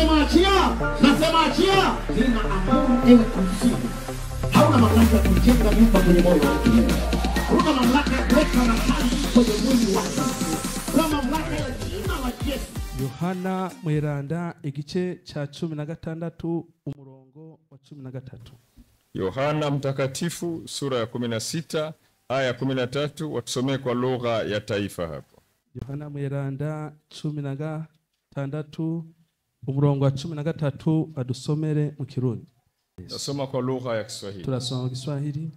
Nasema achia. Nasema achia. Ninaamuru ewe kuzimu. Hauna mamlaka ya kujenga nyumba kwenye moyo wa mtu. Hauna mamlaka ya kuweka nafasi kwenye mwili wako. Hauna mamlaka ya jina la Yesu. Yohana Mweranda igice cha 16 umurongo wa 13. Yohana mtakatifu sura ya 16 aya 13, watusomee kwa lugha ya taifa hapo. Yohana Mweranda 16 umurongo wa 13 adusomere mu Kirundi. Nasoma kwa lugha ya Kiswahili. Tunasoma kwa Kiswahili.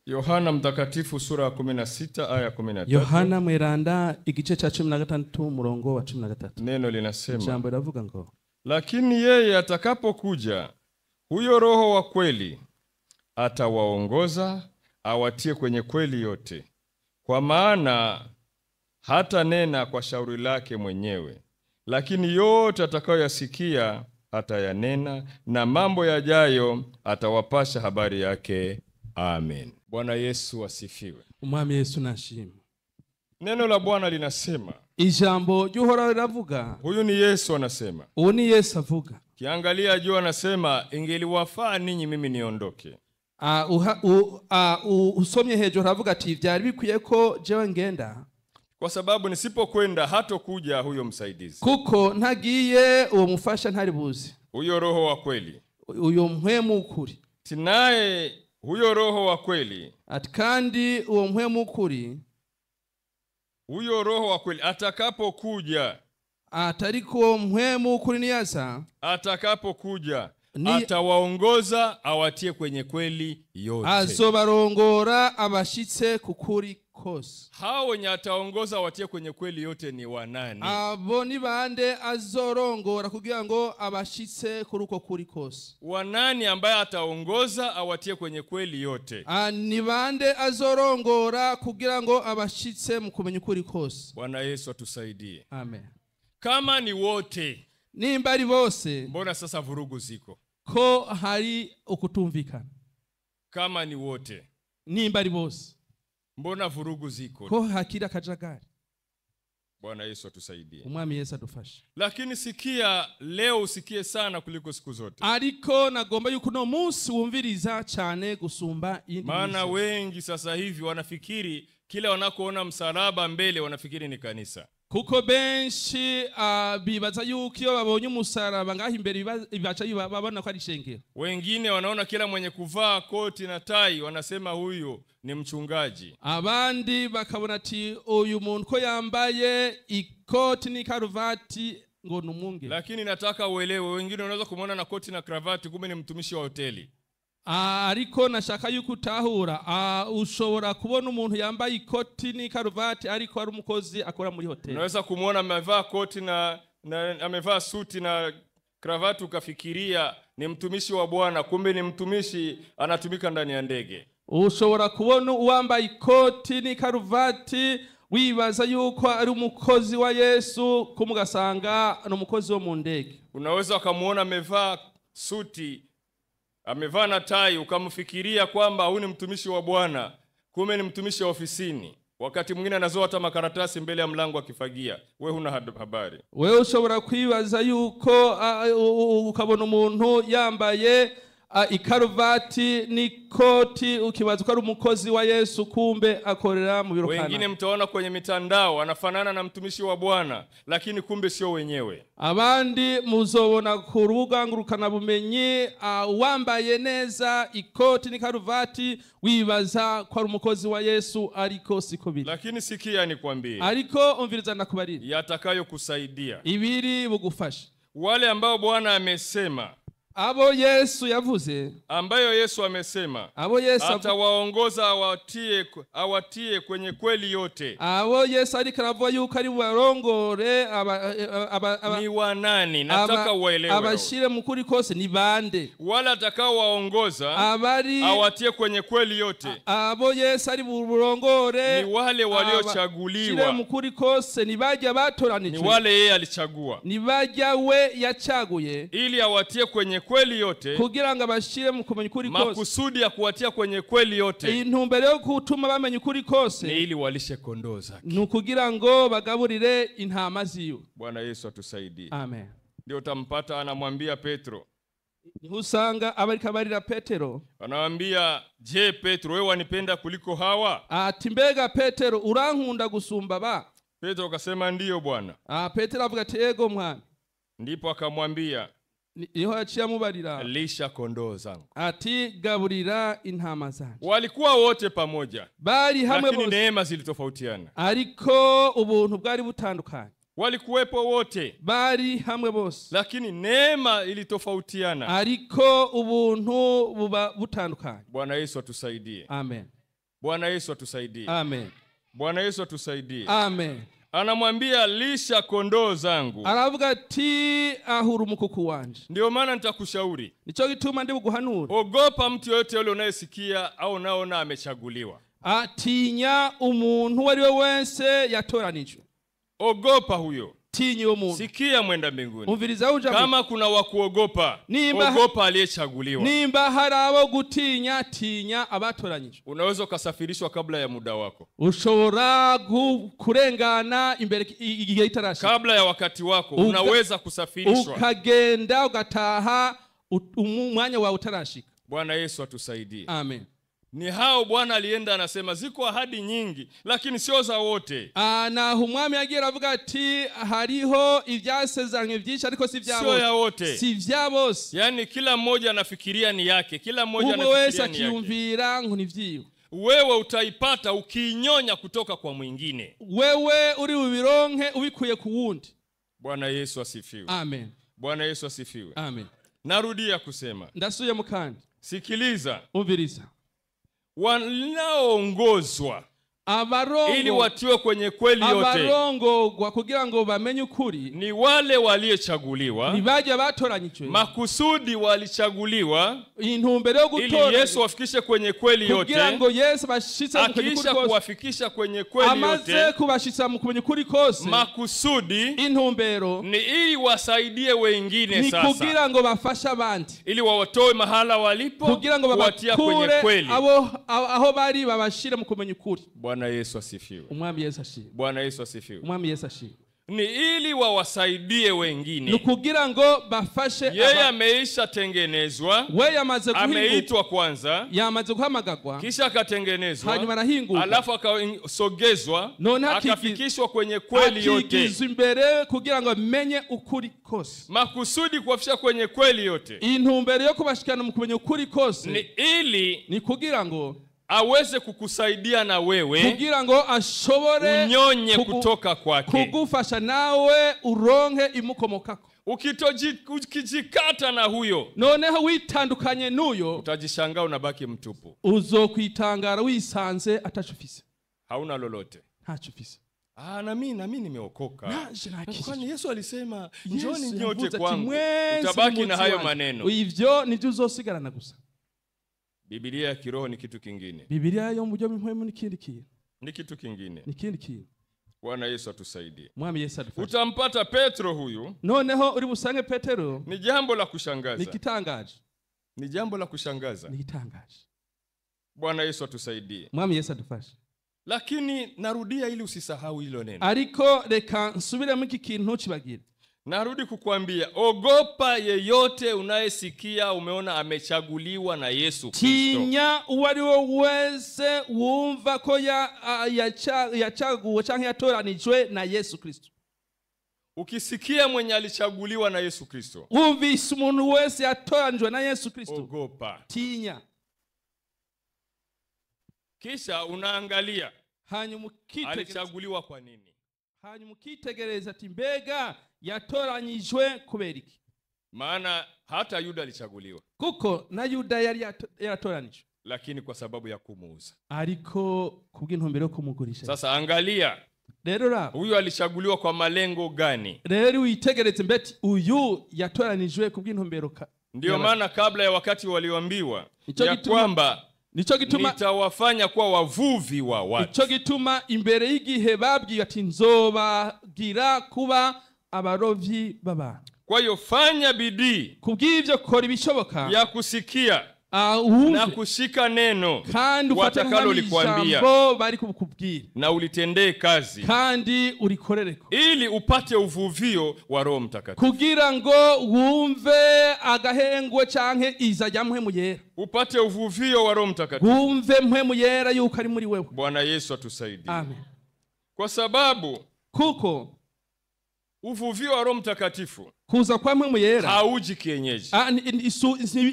Yohana mtakatifu sura ya 16 aya 13. Yohana Mweranda igice cha 16 umurongo wa 13. Neno linasema, jambo linavuga ngo, lakini yeye atakapokuja, huyo Roho wa kweli, atawaongoza awatie kwenye kweli yote, kwa maana hata nena kwa shauri lake mwenyewe, lakini yote atakayoyasikia atayanena, na mambo yajayo atawapasha habari yake. Amen. Bwana Yesu asifiwe. Umwami Yesu nashimwe. Neno la Bwana linasema, ijambo ry'Uhoraho riravuga. Huyu ni Yesu anasema. Uwo ni Yesu avuga. Kiangalia juu anasema, ingeliwafaa ninyi mimi niondoke. Usomye hejuru aravuga ati byari bikwiye ko jewe ngenda, kwa sababu nisipokwenda hatokuja huyo msaidizi. Kuko ntagiye uwo mufasha ntari buzi. Huyo Roho wa kweli. Uyo mpwemu ukuri. Tinaye huyo Roho wa kweli. Ati kandi uwo mpwemu ukuri. Huyo Roho wa kweli atakapokuja. Atariko uwo mpwemu ukuri niyaza. Atakapokuja atawaongoza awatie kwenye kweli yote. Azobarongora abashitse kukuri kose. Hao wenye ataongoza awatie kwenye kweli yote ni wanani? Abo ni bande azorongora kugira ngo abashitse kuri uko kuri kose. Wanani ambaye ataongoza awatie kwenye kweli yote? Ni bande azorongora kugira ngo abashitse mu kumenya ukuri kose. Bwana Yesu atusaidie. Amen. Kama ni wote, nimba ari bose, mbona sasa vurugu ziko? Ko hari ukutumvikana. Kama ni wote, nimba ari bose, mbona vurugu ziko? Ko hakira kajagari. Bwana Yesu atusaidie. Umwami Yesu adufashe. Lakini sikia leo, usikie sana kuliko siku zote. Ariko nagomba yuko no munsi wumviriza cyane gusumba indi. Maana wengi sasa hivi wanafikiri kila wanakoona msalaba mbele wanafikiri ni kanisa. Kuko benshi bibaza yuko iyo babonye umusaraba ngaho imbere bibaca babona ko ari shengero. Wengine wanaona kila mwenye kuvaa koti na tai wanasema huyo ni mchungaji. Abandi bakabona ati uyu muntu ko yambaye ikoti ni karuvati ngo numunge. Lakini nataka uelewe, wengine wanaweza kumuona na koti na kravati kumbe ni mtumishi wa hoteli. Ariko nashaka yuko utahura ushobora kubona umuntu yambaye ikoti ni karuvati ariko ari umukozi akora muri hoteli. Unaweza kumuona amevaa koti na amevaa suti na kravati ukafikiria ni mtumishi wa Bwana, kumbe ni mtumishi anatumika ndani ya ndege. Ushobora kubona uwambaye ikoti ni karuvati wibaza yuko ari umukozi wa Yesu, kumugasanga no umukozi wo mu ndege. Unaweza kumuona amevaa suti, amevaa na tai, ukamfikiria kwamba huyu ni mtumishi wa Bwana, kumbe ni mtumishi wa ofisini. Wakati mwingine anazoa hata makaratasi mbele ya mlango akifagia. Wewe huna habari. Wewe ushobora kwibaza yuko ukabona umuntu yambaye ikaruvati ni koti ukibaza ko ari umukozi wa Yesu, kumbe akorera mu biro kana. Wengine mtaona kwenye mitandao anafanana na mtumishi wa Bwana, lakini kumbe sio wenyewe. Abandi muzobona ku rubuga ngurukana bumenyi wambaye neza ikoti ni karuvati wibaza ko ari umukozi wa Yesu, ariko siko biri. Lakini sikia nikwambie, ariko umviriza nakubarira yatakayo kusaidia, ibiri bugufasha wale ambao Bwana amesema, abo Yesu yavuze, ambayo Yesu amesema, abo Yesu atawaongoza awatie kwenye kweli yote. Abo Yesu ariko aravuga yuko ari barongore ni wanani? Nataka uelewe. Abashire mukuri kose ni bande? Wala atakao waongoza awatie kwenye kweli yote. Abo Yesu ari burongore ni wale waliochaguliwa. Shire mukuri kose ni bajya batoranijwe. Ni wale yeye alichagua. Ni bajya we yachaguye ili awatie kwenye kweli yote, kugira ngo abashire mu kumenya ukuri kose. Makusudi ya kuwatia kwenye kweli yote, intumbero yo gutuma bamenya ukuri kose, ni ili walishe kondoo zake, nukugira ngo bagaburire intama ziwe. Bwana Yesu atusaidie. Amen. Ndio utampata anamwambia Petro. niho usanga abariko abarira Petero. Anamwambia, je, Petro wewe wanipenda kuliko hawa? Ati mbega Petero urankunda gusumba ba? Petro akasema ndiyo Bwana. Petero avuga ati ego mwami. Ndipo akamwambia, niho yaciye amubarira, lisha kondoo zangu. ati gaburira intama zanjye. Walikuwa wote pamoja, bari hamwe lakini bose, neema zilitofautiana. ariko ubuntu bwari butandukanye. Walikuwepo wote, bari hamwe bose, lakini neema ilitofautiana. ariko ubuntu buba butandukanye. Bwana Yesu atusaidie. Amen. Bwana Yesu atusaidie. Amen. Bwana Yesu atusaidie. Amen. Anamwambia, lisha kondoo zangu. Aravuga ati ahura umukuku wanje. Ndio maana nitakushauri, nico gituma ndi buguhanura, ogopa mtu yote yule unayesikia au naona amechaguliwa. Atinya umuntu wari we wese yatoranijwe. Ogopa huyo. Tinya uwo muntu. Sikia mwenda mbinguni. Umviriza uja. Kama kuna wakuogopa, ogopa aliyechaguliwa. Nimba harabo gutinya, tinya abatoranyijwe. Unaweza kusafirishwa kabla ya muda wako. Ushobora kurengana imbere igihe itarashika. Kabla ya wakati wako unaweza kusafirishwa. Ukagenda ugataha umwanya wa utarashika. Bwana Yesu atusaidie. Amen. Ni hao Bwana alienda anasema ziko ahadi nyingi lakini sio za wote. Na umwami yagira avuga ati hariho ibyasezeranye byinshi ariko si byabo. Sio ya wote. Si byabo. Yani kila mmoja anafikiria ni yake, kila mmoja anafikiria ni yake. Umwe wese akiyumvira ngo ni vyiwe. Wewe utaipata ukiinyonya kutoka kwa mwingine. Wewe uri ubironke ubikuye ku wundi. Bwana Yesu asifiwe. Amen. Bwana Yesu asifiwe. Amen. Narudia kusema. Ndasuye mukandi. Sikiliza. Umviriza. Wanaoongozwa ili watiwe kwenye kweli yote. Abarongorwa kugira ngo bamenye ukuri ni wale waliochaguliwa. Ni baje batoranyijwe. Makusudi walichaguliwa intumbero yo gutora ili Yesu afikishe kwenye kweli yote. Kugira ngo Yesu bashitse kwenye kuri kose. Kuwafikisha kwenye kweli yote. Amaze kubashitsa kwenye kuri kose. Makusudi intumbero ni ili wasaidie wengine sasa. Ni kugira ngo bafashe abandi. Ili wawatoe mahala walipo. Kugira ngo babatia kwenye kweli. Aho bari babashire mu kumenya ukuri. Bwana Yesu asifiwe. Umwami Yesu asifiwe. Bwana Yesu asifiwe. Umwami Yesu asifiwe. Ni ili wawasaidie wengine. Nukugira ngo bafashe yeye ameisha tengenezwa. We yamaze guhinguka. Ameitwa kwanza. Yamaze guhamagagwa. Kisha akatengenezwa. Hanyuma arahinguka. Alafu akasogezwa. Akafikishwa kwenye kweli yote. Akigizwa imbere kugira ngo amenye ukuri kose. Makusudi kuwafikisha kwenye kweli yote. Intumbero yo kubashikana mu kumenya ukuri kose. Ni ili ni kugira ngo aweze kukusaidia na wewe. Kugira ngo ashobore unyonye kutoka kwake. Kugufasha nawe uronke imukomokako. Ukijikata na huyo. Noneho witandukanye nuyo. Utajishangaa unabaki mtupu. Uzokwitangara wisanze atachufise. Hauna lolote. Hachufise. Na mimi nimeokoka. Kwani Yesu alisema njoni Yesu nyote kwangu. Utabaki na hayo maneno. Ivyo nivyo uzosigarana gusa. Biblia ya kiroho ni kitu kingine. Biblia yo mu byo mpwemu ni kindi kintu. Ni kitu kingine. Ni kindi kintu. Bwana Yesu atusaidie. Mwami Yesu adufashe. Utampata Petro huyu. Noneho uri busange Petero. Ni jambo la kushangaza. Ni kitangaje. Ni jambo la kushangaza. Ni kitangaje. Bwana Yesu atusaidie. Mwami Yesu adufashe. Lakini narudia ili usisahau hilo neno. Ariko reka nsubiremo iki kintu kibagire. Narudi kukuambia, ogopa yeyote unayesikia umeona amechaguliwa na Yesu Kristo. Tinya uwari wo wese wumva ko yachaguwe canke yatoranijwe na Yesu Kristo. Ukisikia mwenye alichaguliwa na Yesu Kristo, umvise umuntu wese yatoranijwe na Yesu Kristo, ogopa. Tinya. Kisha unaangalia hanyuma alichaguliwa kwa nini? Hanyuma ukitegereza ati mbega yatoranyijwe kubera iki? Maana hata Yuda alichaguliwa. Kuko na Yuda yari yaratoranijwe, lakini kwa sababu ya kumuuza. Ariko kubw'intumbero yo kumugurisha. Sasa angalia. Rero huyu alichaguliwa kwa malengo gani? Rero witegereze mbeti uyu yatoranijwe kubw'intumbero. Ndio maana kabla ya wakati walioambiwa ya kwamba nico gituma nitawafanya kuwa wavuvi wa watu. Nico gituma imbere y'igihe babwiye ati nzobagira kuba abarovyi b'abantu. Kwa hiyo fanya bidii kubw'ivyo kora ibishoboka ya kusikia na kushika neno kandi watakalo likwambia bari kubukubwira na ulitendee kazi kandi ulikorereko ili upate uvuvio wa Roho Mtakatifu kugira ngo wumve agahengwe canke iza rya mpwemu yera upate uvuvio wa Roho Mtakatifu wumve mpwemu yera yuko ari muri wewe. Bwana Yesu atusaidie. Amen. Kwa sababu kuko uvuvio wa Roho Mtakatifu kuza kwa mpwemu yera hauji kienyeji.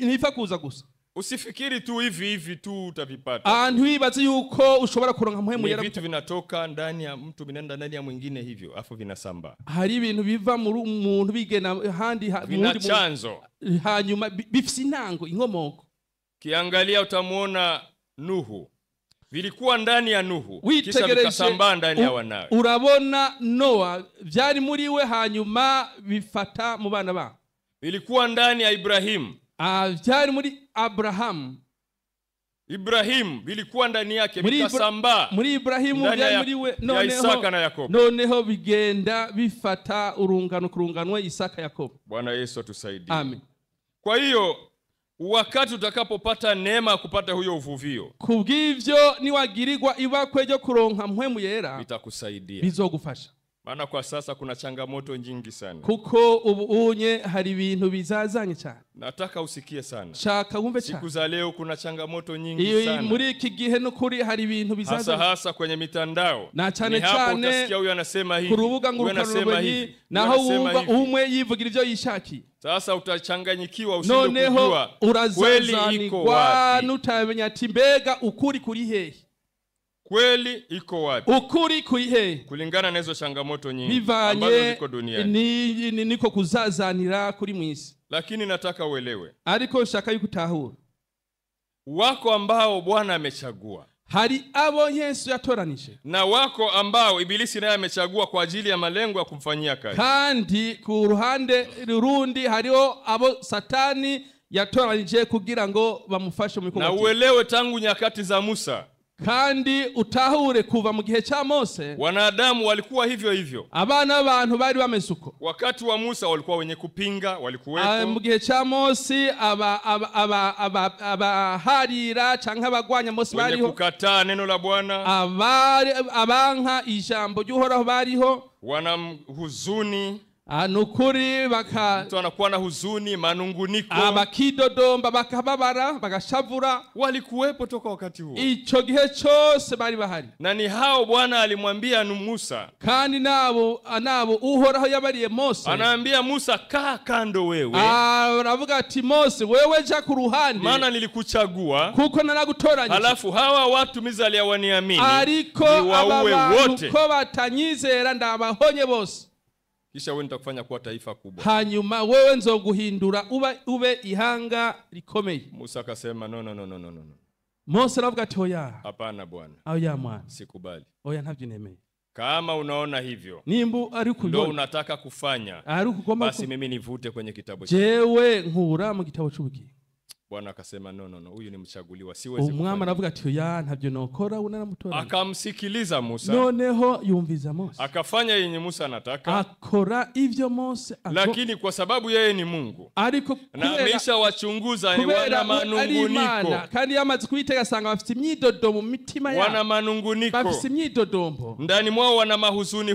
Nifa kuza gusa. Usifikiri tu hivi tu utavipata. Ntiwibaze yuko ushobora kuronka mpwemu yera. Vitu vinatoka ndani ya mtu binenda ndani ya mwingine hivyo afu vinasamba. Hari ibintu biva mu muntu bigena handi vina chanzo hanyuma bifisi intango inkomoko. Kiangalia utamuona Nuhu. Vilikuwa ndani ya Nuhu kisha vikasambaa ndani ya wanawe. Urabona Noa vyari muri we hanyuma bifata mu bana ba. Vilikuwa ndani ya Ibrahim. Vyari muri Ibrahim vilikuwa ndani yake vikasambaa. Muri Ibrahimu vyari muri we noneho bigenda bifata kurunganwa Isaka Yakobo. Bwana Yesu atusaidie. Amen. Kwa hiyo wakati utakapopata neema kupata huyo uvuvio kubw'ivyo niwagirirwa ibakwe ryo kuronka mpwemu yera bitakusaidia bizogufasha. Maana kwa sasa kuna changamoto nyingi sana. Kuko ubunye hari ibintu bizazanye cyane. Nataka usikie sana. Shaka wumve cyane. Siku za leo kuna changamoto nyingi sana. Muri iki gihe no kuri hari ibintu bizazanye. Hasa kwenye mitandao. Na cyane cyane utasikia huyu anasema hivi. Kurubuga ngurukana hivi. Naho wumva umwe yivugira ivyo yishaki. Sasa utachanganyikiwa usinde kujua kweli iko wapi. Nutamenya ati mbega ukuri kuri hehe. Kweli iko wapi? Ukuri kuri hehe. Kulingana na hizo changamoto nyingi ambazo ziko duniani. Niko kuzazanira kuri mwisi. Lakini nataka uelewe. Ariko shaka yukutahura. Wako ambao Bwana amechagua. Hari abo Yesu yatoranije. Na wako ambao Ibilisi naye amechagua kwa ajili ya malengo ya kumfanyia kazi. Kandi ku ruhande rundi hariho abo Satani yatoranije kugira ngo bamufashe mu bikorwa. Na uelewe tangu nyakati za Musa. Kandi utahure kuva mu gihe cha Mose wanadamu walikuwa hivyo hivyo. Abana abantu bari bamesuko. Wakati wa Musa walikuwa wenye kupinga, walikuwepo. Mu gihe cha Mose harira canke abagwanya Mose bariho. Wenye kukataa neno la Bwana. Abanka ijambo ry'Uhoraho bariho. Wana huzuni. Nukuri mtu anakuwa na huzuni, manunguniko. Bakidodomba bakababara, bagashavura. Walikuwepo toka wakati huo. Ico gihe cyose bari bahari. Na ni hao Bwana alimwambia Musa. Kandi nabo Uhoraho yabariye Mose. Anaambia Musa, kaa kando wewe. Aravuga ati Mose wewe ja ku ruhande. Maana nilikuchagua. Kuko naragutoranyije. Halafu hawa watu Mizali waniamini. Ariko abantu ko batanyizera ndabahonye bose. Kisha wewe nitakufanya kuwa taifa kubwa. Hanyuma wewe nzoguhindura ube ihanga rikomeye. Musa akasema no. Mose aravuga ati oya. Hapana Bwana. Oya mwana. Sikubali. Oya ntavyo nemeye. Kama unaona hivyo. Nimbu ari kubona. Ndio unataka kufanya. Basi mimi nivute kwenye kitabu chako. Jewe nkura mu gitabo cy'ubugingo. Bwana akasema no, huyu ni mchaguliwa, siwezi. Umwami aravuga ati oya ntavyo nokora unaramutora. Akamsikiliza Musa. Noneho yumviza Mose. Akafanya yenye Musa anataka. Akora ivyo Mose. Lakini kwa sababu yeye ni Mungu. Ariko na amesha wachunguza ni wana manunguniko. Kandi yamaze kuitega sanga bafite imyidodo mu mitima yao. Wana manunguniko. Bafite imyidodombo. Ndani mwao wana mahuzuni.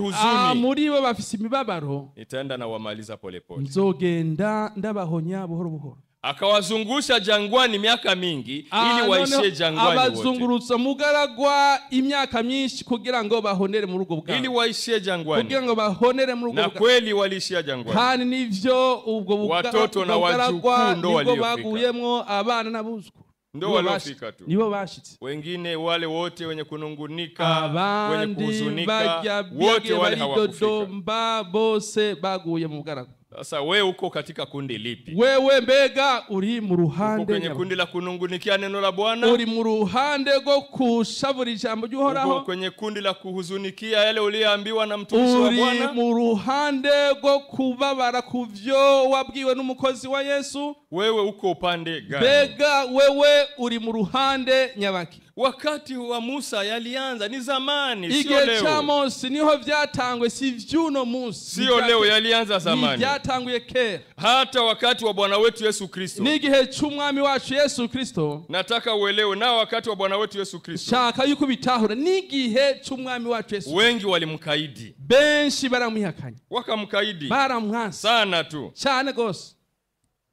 Muri bo bafite imibabaro. Nitaenda na wamaliza polepole. Nzogenda ndabahonya buhoro buhoro. Akawazungusha jangwani miaka mingi ili waishie jangwani wote. Abazungurutsa mugaragwa imyaka myinshi kugira ngo bahonere mu rugo bwabo. Ili waishie jangwani. Kugira ngo bahonere mu rugo bwabo. Na kweli walishia jangwani. Kandi nivyo ubwo watoto na wajukuu ndo waliofika. Baguyemwo abana n'abuzukuru. Ndo waliofika tu. Nibo bashitse. Wengine wale wote wenye kunungunika, wenye kuhuzunika, wote wale hawakufika. Bose baguye mu bugaragwa. Sasa wewe uko katika kundi lipi? Wewe mbega uri mu ruhande kwenye kundi la kunungunikia neno la Bwana? Uri mu ruhande go kushavura ijambo ry'Uhoraho? Uko kwenye kundi la kuhuzunikia yale uliyoambiwa na mtumishi wa Bwana? Uri mu ruhande go kubabara kuvyo wabwiwe n'umukozi wa Yesu? Wewe uko upande gani? Mbega wewe uri mu ruhande nyabaki? wakati wa Musa yalianza, ni zamani, sio igihe leo. cya Mose niho byatangwe, si vyuno Musa, Sio leo, yalianza zamani. byatanguye kera. Hata wakati wa Bwana wetu Yesu Kristo. N'igihe cy'umwami wacu Yesu Kristo. Nataka uelewe, na wakati wa Bwana wetu Yesu Kristo, shaka yuko bitahura, n'igihe cy'umwami wacu Yesu, wengi walimkaidi, benshi baramwihakanya, wakamkaidi baramwansa sana tu, cyane gose,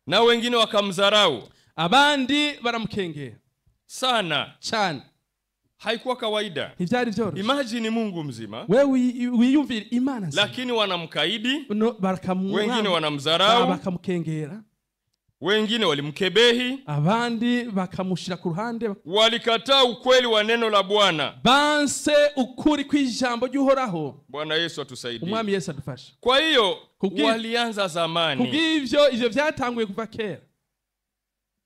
na wengine wakamdharau, abandi baramukengera sana cyane. Haikuwa kawaida. Ivyari byoroshye. Imagine Mungu mzima, wewe wiyumvira Imana nzima, lakini wanamkaidi, barakamwanga, wengine wanamdharau, bakamukengera, wengine walimkebehi, abandi bakamushira ku ruhande, walikataa ukweli wa neno la Bwana, banse ukuri kw'ijambo ry'Uhoraho. Bwana Yesu atusaidie. Umwami Yesu adufashe. Kwa hiyo walianza zamani, kubw'ivyo byatanguye kuva kera,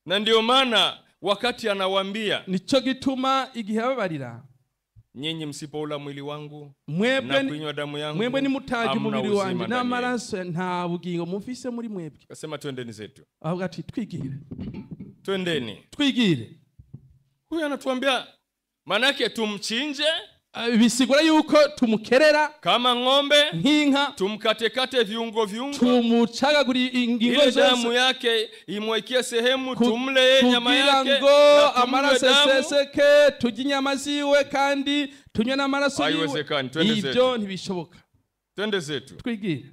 na ndio maana wakati anawaambia, nico gituma igihe ababarira, nyinyi msipoula mwili wangu mwebwe na kunywa damu yangu, mwebwe ni mutaji umubiri wanjye na n'amaraso, nta bugingo mufise muri mwebwe. Akasema twendeni zetu, aho ati twigire, twendeni, twigire. Huyu anatuambia maana yake tumchinje, bisigura yuko tumukerera kama ng'ombe, nk'inka, tumkatekate viungo, tumucagagura ingingo zose, damu yake imwekee sehemu, tumle nyama yake, kugira ngo amaraso aseseke, turye inyama ziwe kandi tunywe n'amaraso yiwe. Haiwezekani, twende zetu. Ibyo ntibishoboka, twende zetu. twigire.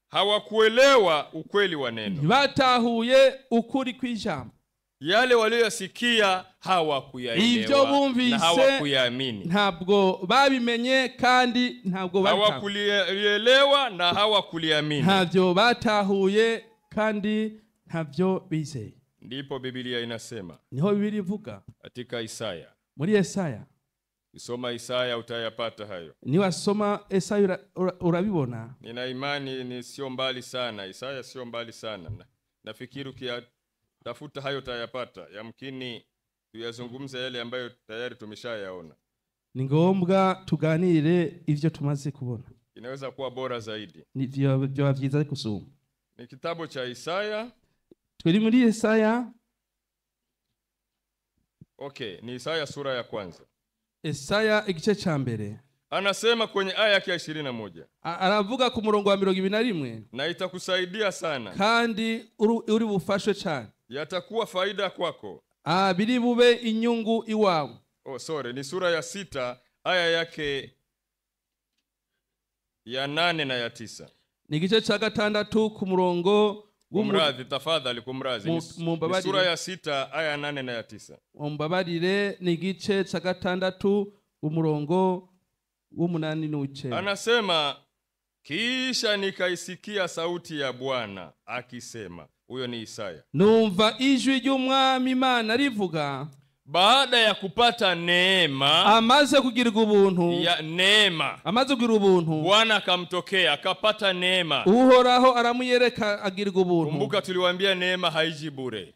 Hawakuelewa ukweli wa neno, batahuye ukuri kw'ijambo, yale waliyosikia hawakuyaelewa na hawakuyaamini, ntabwo babimenye kandi ntabwo hawakulielewa na hawakuliamini, ntabyo batahuye kandi ntabyo bizeye. Ndipo Biblia inasema, niho Biblia ivuga katika Isaya, muri Yesaya, Isoma Isaya utayapata hayo. Niwasoma Isaya urabibona. Nina imani ni sio mbali sana, Isaya sio mbali sana. Nafikiri ukitafuta hayo utayapata. Yamkini tuyazungumze yale ambayo tayari tumeshayaona. Ni ngombwa tuganire ivyo tumaze kubona. Inaweza kuwa bora zaidi. Nivyo byiza kusoma. Ni kitabu cha Isaya. Twiri muri Isaya. Okay, ni Isaya sura ya kwanza. Isaya igice cha mbere. Anasema kwenye aya yake ya 21. Aravuga ku murongo wa 21. Na itakusaidia sana. Kandi uri bufashwe cyane. Yatakuwa faida kwako. Biri bube inyungu iwawe. Oh, sorry, ni sura ya 6 aya yake ya 8 na ya 9. Ni igice cha 6 ku murongo Kumradhi, tafadhali kumradhi. Ni sura ya 6 aya 8 na ya 9. Umbabarire, ni igice cha 6 umurongo w'8 n'u9. Anasema kisha nikaisikia sauti ya Bwana akisema, huyo ni Isaya. Numva ijwi ry'Umwami Imana rivuga. Baada ya kupata neema, amaze kugirirwa ubuntu, ya neema, amaze kugirirwa ubuntu, Bwana akamtokea akapata neema. Uhoraho aramuyereka agirirwa ubuntu. Kumbuka tuliwaambia neema haiji bure.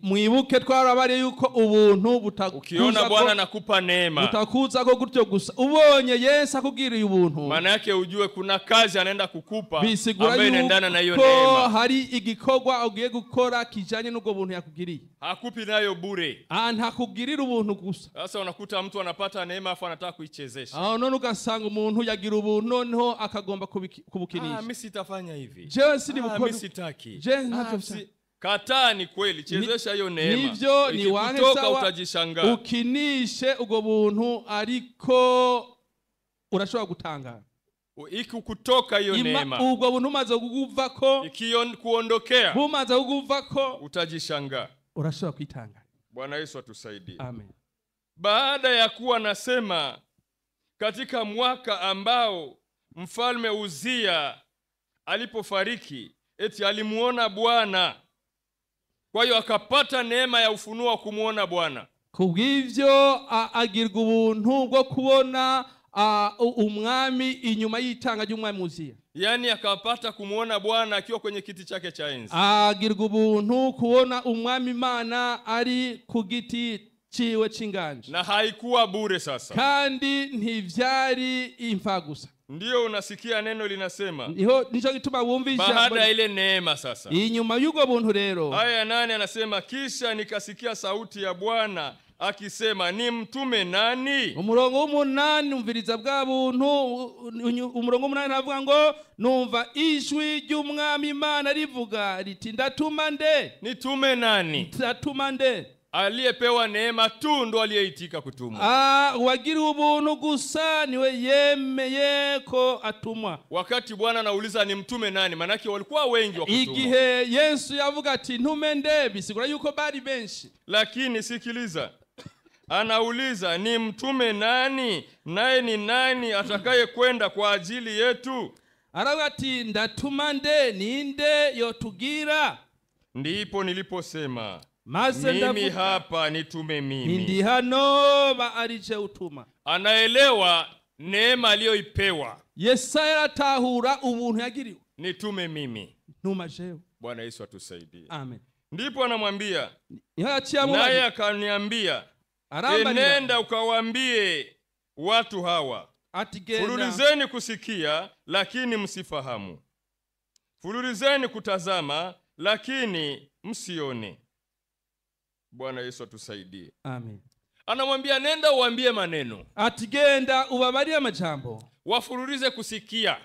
Mwibuke twarabari yuko ubuntu butakuza. Ukiona Bwana anakupa neema, butakuza ko gutyo gusa. Ubonye Yesu akugiriye ubuntu, maana yake ujue kuna kazi anaenda kukupa ambaye inaendana na hiyo neema. Hari igikorwa ugiye gukora kijanye n'ubwo buntu yakugiriye. Hakupi nayo bure. Ntakugirira ubuntu gusa. Sasa unakuta mtu anapata neema afa anataka kuichezesha. None ugasanga umuntu yagira ubuntu noneho akagomba kubukinisha. Mimi sitafanya hivi. Je, sindi bukora. Mimi sitaki. Je, ntacyo. Kataa, ni kweli, chezesha hiyo neema. Nivyo ni wange sawa, utajishangaa. Ukinishe ubwo buntu ariko urashobora gutanga. Ikikutoka hiyo neema, ubwo buntu maze kuguvako, kuondokea, bumaze kuguvako, utajishangaa. Urashobora kwitanga. Bwana Yesu atusaidie. Amen. Baada ya kuwa nasema katika mwaka ambao mfalme Uzia alipofariki, eti alimuona Bwana. Kwa hiyo akapata neema ya ufunuo wa kumuona Bwana. Kubw'ivyo agirwa ubuntu bwo kubona umwami inyuma y'itanga ry'umwami Uzia. Yani akapata kumuona Bwana akiwa kwenye kiti chake cha enzi. Agirwa ubuntu kubona umwami Imana ari ku giti ciwe c'inganje. Na haikuwa bure sasa. Kandi ntivyari imfa gusa. Ndiyo unasikia neno linasema, nico gituma wumvisha baada ile neema sasa. Inyuma y'ubwo buntu rero. Aya 8 anasema kisha nikasikia sauti ya Bwana akisema, ni mtume nani? Umurongo w'umunani umviriza bwa buntu. Umurongo w'umunani havuga ngo, numva ijwi ry'umwami Imana rivuga riti, ndatuma nde? Nitume nani? Ndatuma nde? Aliyepewa neema tu ndo aliyeitika kutumwa. Wagira ubuntu gusa niwe yemeye ko atumwa. Wakati Bwana anauliza ni mtume nani, manake walikuwa wengi wa kutumwa. Igihe Yesu yavuga ati ntume nde, bisigura yuko bari benshi. Lakini sikiliza, anauliza ni mtume nani, naye ni nani atakaye kwenda kwa ajili yetu? Aravuga ati ndatuma nde, ninde yotugira? Ndipo niliposema, Maze mimi hapa, nitume mimi. Ndi hano ba arije utuma. Anaelewa neema aliyoipewa. Yesaya atahura ubuntu yagiriwe. Nitume mimi. Ntuma jewe. Bwana Yesu atusaidie. Amen. Ndipo anamwambia, naye naye akaniambia, nenda ukawaambie watu hawa, fululizeni kusikia lakini msifahamu, fululizeni kutazama lakini msione. Bwana Yesu atusaidie. Amen. Anamwambia nenda uambie maneno. Ati genda ubabarire amajambo. Wafululize kusikia.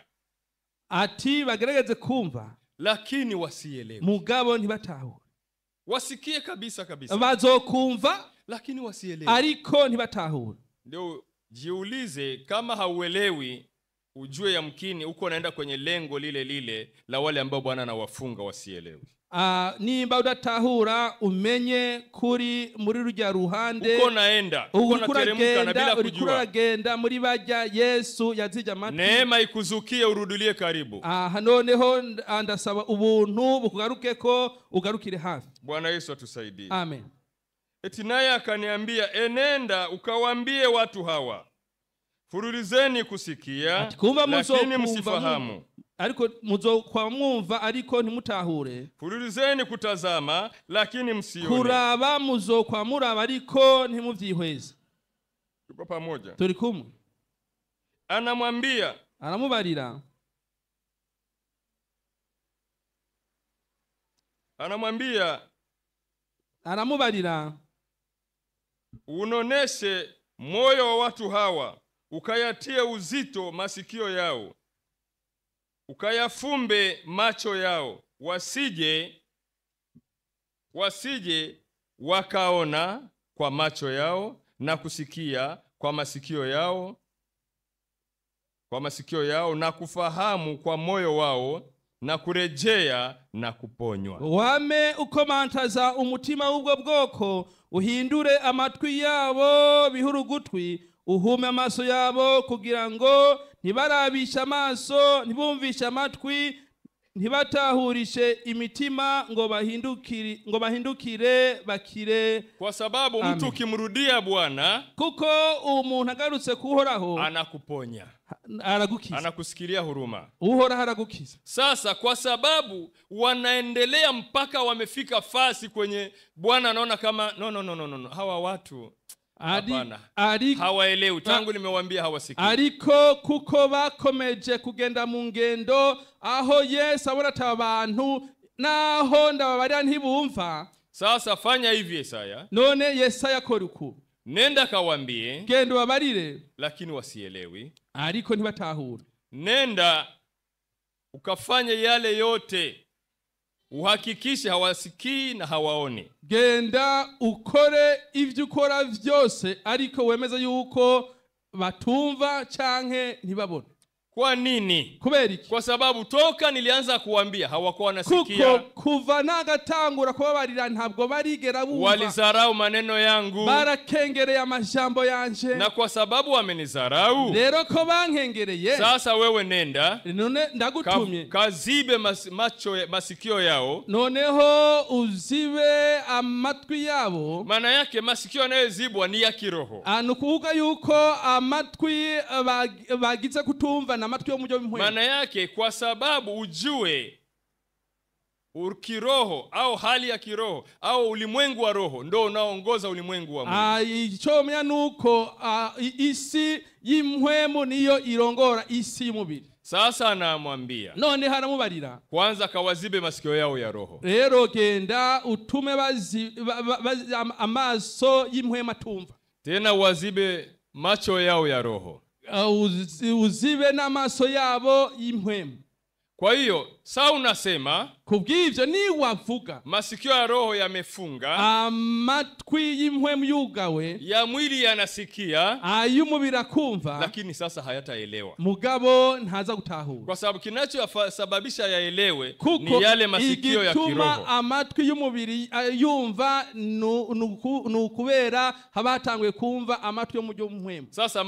Ati bagerageze kumva lakini wasielewe. Mugabo ntibatahure. Wasikie kabisa kabisa. Bazokumva lakini wasielewe. Ariko ntibatahure. Ndio jiulize, kama hauelewi ujue yamkini uko naenda kwenye lengo lile lile la wale ambao Bwana anawafunga wasielewe. Nimba udatahura umenye kuri muri rujya ruhande uko naenda uko nateremka na bila kujua uragenda muri bajya Yesu yazija mati. Neema ikuzukie urudulie karibu. Noneho andasaba ubuntu bukugaruke ko ugarukire hafi. Bwana Yesu atusaidie. Amen. Eti naye akaniambia, enenda ukawaambie watu hawa, fululizeni kusikia lakini msifahamu, ariko muzokwa mwumva ariko ntimutahure. Fululizeni kutazama lakini msione. Kuraba muzokwa muraba ariko ntimuvyihweze. Tuko pamoja? Turi kumwe. Anamwambia, anamubarira, anamubarira, unoneshe moyo wa watu hawa, ukayatie uzito masikio yao, ukayafumbe macho yao, wasije wakaona kwa macho yao na kusikia kwa masikio yao na kufahamu kwa moyo wao na kurejea na kuponywa. Wame ukomantaza umutima w'ubwo bwoko, uhindure amatwi yabo bihurugutwi, uhume amaso yabo kugira ngo ntibarabisha amaso, ntibumvisha amatwi, ntibatahurishe imitima ngo bahindukire bakire. Kwa sababu mtu ukimrudia Bwana, kuko umuntu agarutse kuhoraho, anakuponya, aragukiza, anakusikilia huruma. Uhoraho aragukiza. Sasa kwa sababu wanaendelea mpaka wamefika fasi kwenye Bwana anaona kama no, hawa watu hapana, hawaelewi. Tangu nimewaambia hawasikii. Ariko kuko bakomeje kugenda mu ngendo aho Yesu abona abantu naho ndababarira ntibumva. Sasa fanya hivi Yesaya. None Yesaya kora uku, nenda kawaambie, genda ubabarire lakini wasielewi, ariko ntibatahura. Nenda ukafanye yale yote, uhakikishe hawasikii na hawaoni. Genda ukore ivyo ukora vyose, ariko wemeza yuko batumva canke ntibabona. Kwa nini? Kubera iki? Kwa sababu toka nilianza kuambia hawakuwa wanasikia. Kuva nagatangura kubabarira ntabwo barigera bumva. Walizarau maneno yangu, barakengereye amajambo yanje. Na kwa sababu wamenizarau, rero ko bankengereye, sasa wewe nenda, none ndagutumye, kazibe masikio yao, noneho uzibe amatwi yabo. Maana yake masikio yanayozibwa ni ya kiroho. Anukuvuga yuko amatwi bagize kutumva na amatwi yo mujyo bimwe. Maana yake kwa sababu ujue kiroho au hali ya kiroho au ulimwengu wa roho ndio unaoongoza ulimwengu wa mwili. Ico mya nuko isi y'impwemu niyo irongora isi y'umubiri. Sasa anamwambia none haramubarira kwanza kawazibe masikio yao ya roho. rero genda utume amaso y'impwema tumva, Tena wazibe macho yao ya roho. uzibe n'amaso yabo y'impwema. Kwa hiyo saa unasema kubw'ivyo ni wavuga masikio ya roho yamefunga, amatwi y'impwema yugawe, ya mwili yanasikia, ay'umubiri akumva, lakini sasa hayataelewa. mugabo ntaza gutahura. Kwa sababu kinachosababisha yaelewe kuko ni yale masikio ya kiroho. Amatwi y'umubiri yumva nukubera habatanguye kumva amatwi yo mujyo mpwema. Sasa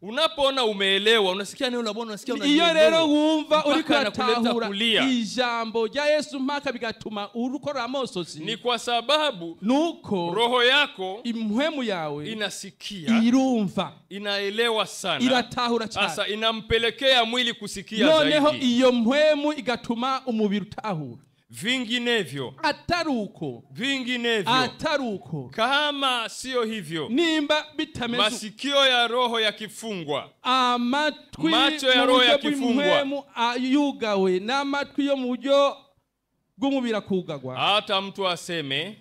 unapoona umeelewa, unasikia neno la Bwana, unasikia iyo rero wumva uri kuratahura ijambo rya Yesu mpaka bigatuma urukora amosozi, ni kwa sababu nuko roho yako impwemu yawe inasikia, irumva, inaelewa sana, iratahura cyane. sasa inampelekea mwili kusikia noneho zaidi. iyo mpwemu igatuma umubiri utahura. Vinginevyo ataruko kama sio hivyo, nimba bitameze, masikio ya roho yakifungwa, amatwi macho ya roho yakifungwa, yugawe n'amatwi yo mu buryo bw'umubiri akugagwa, hata mtu aseme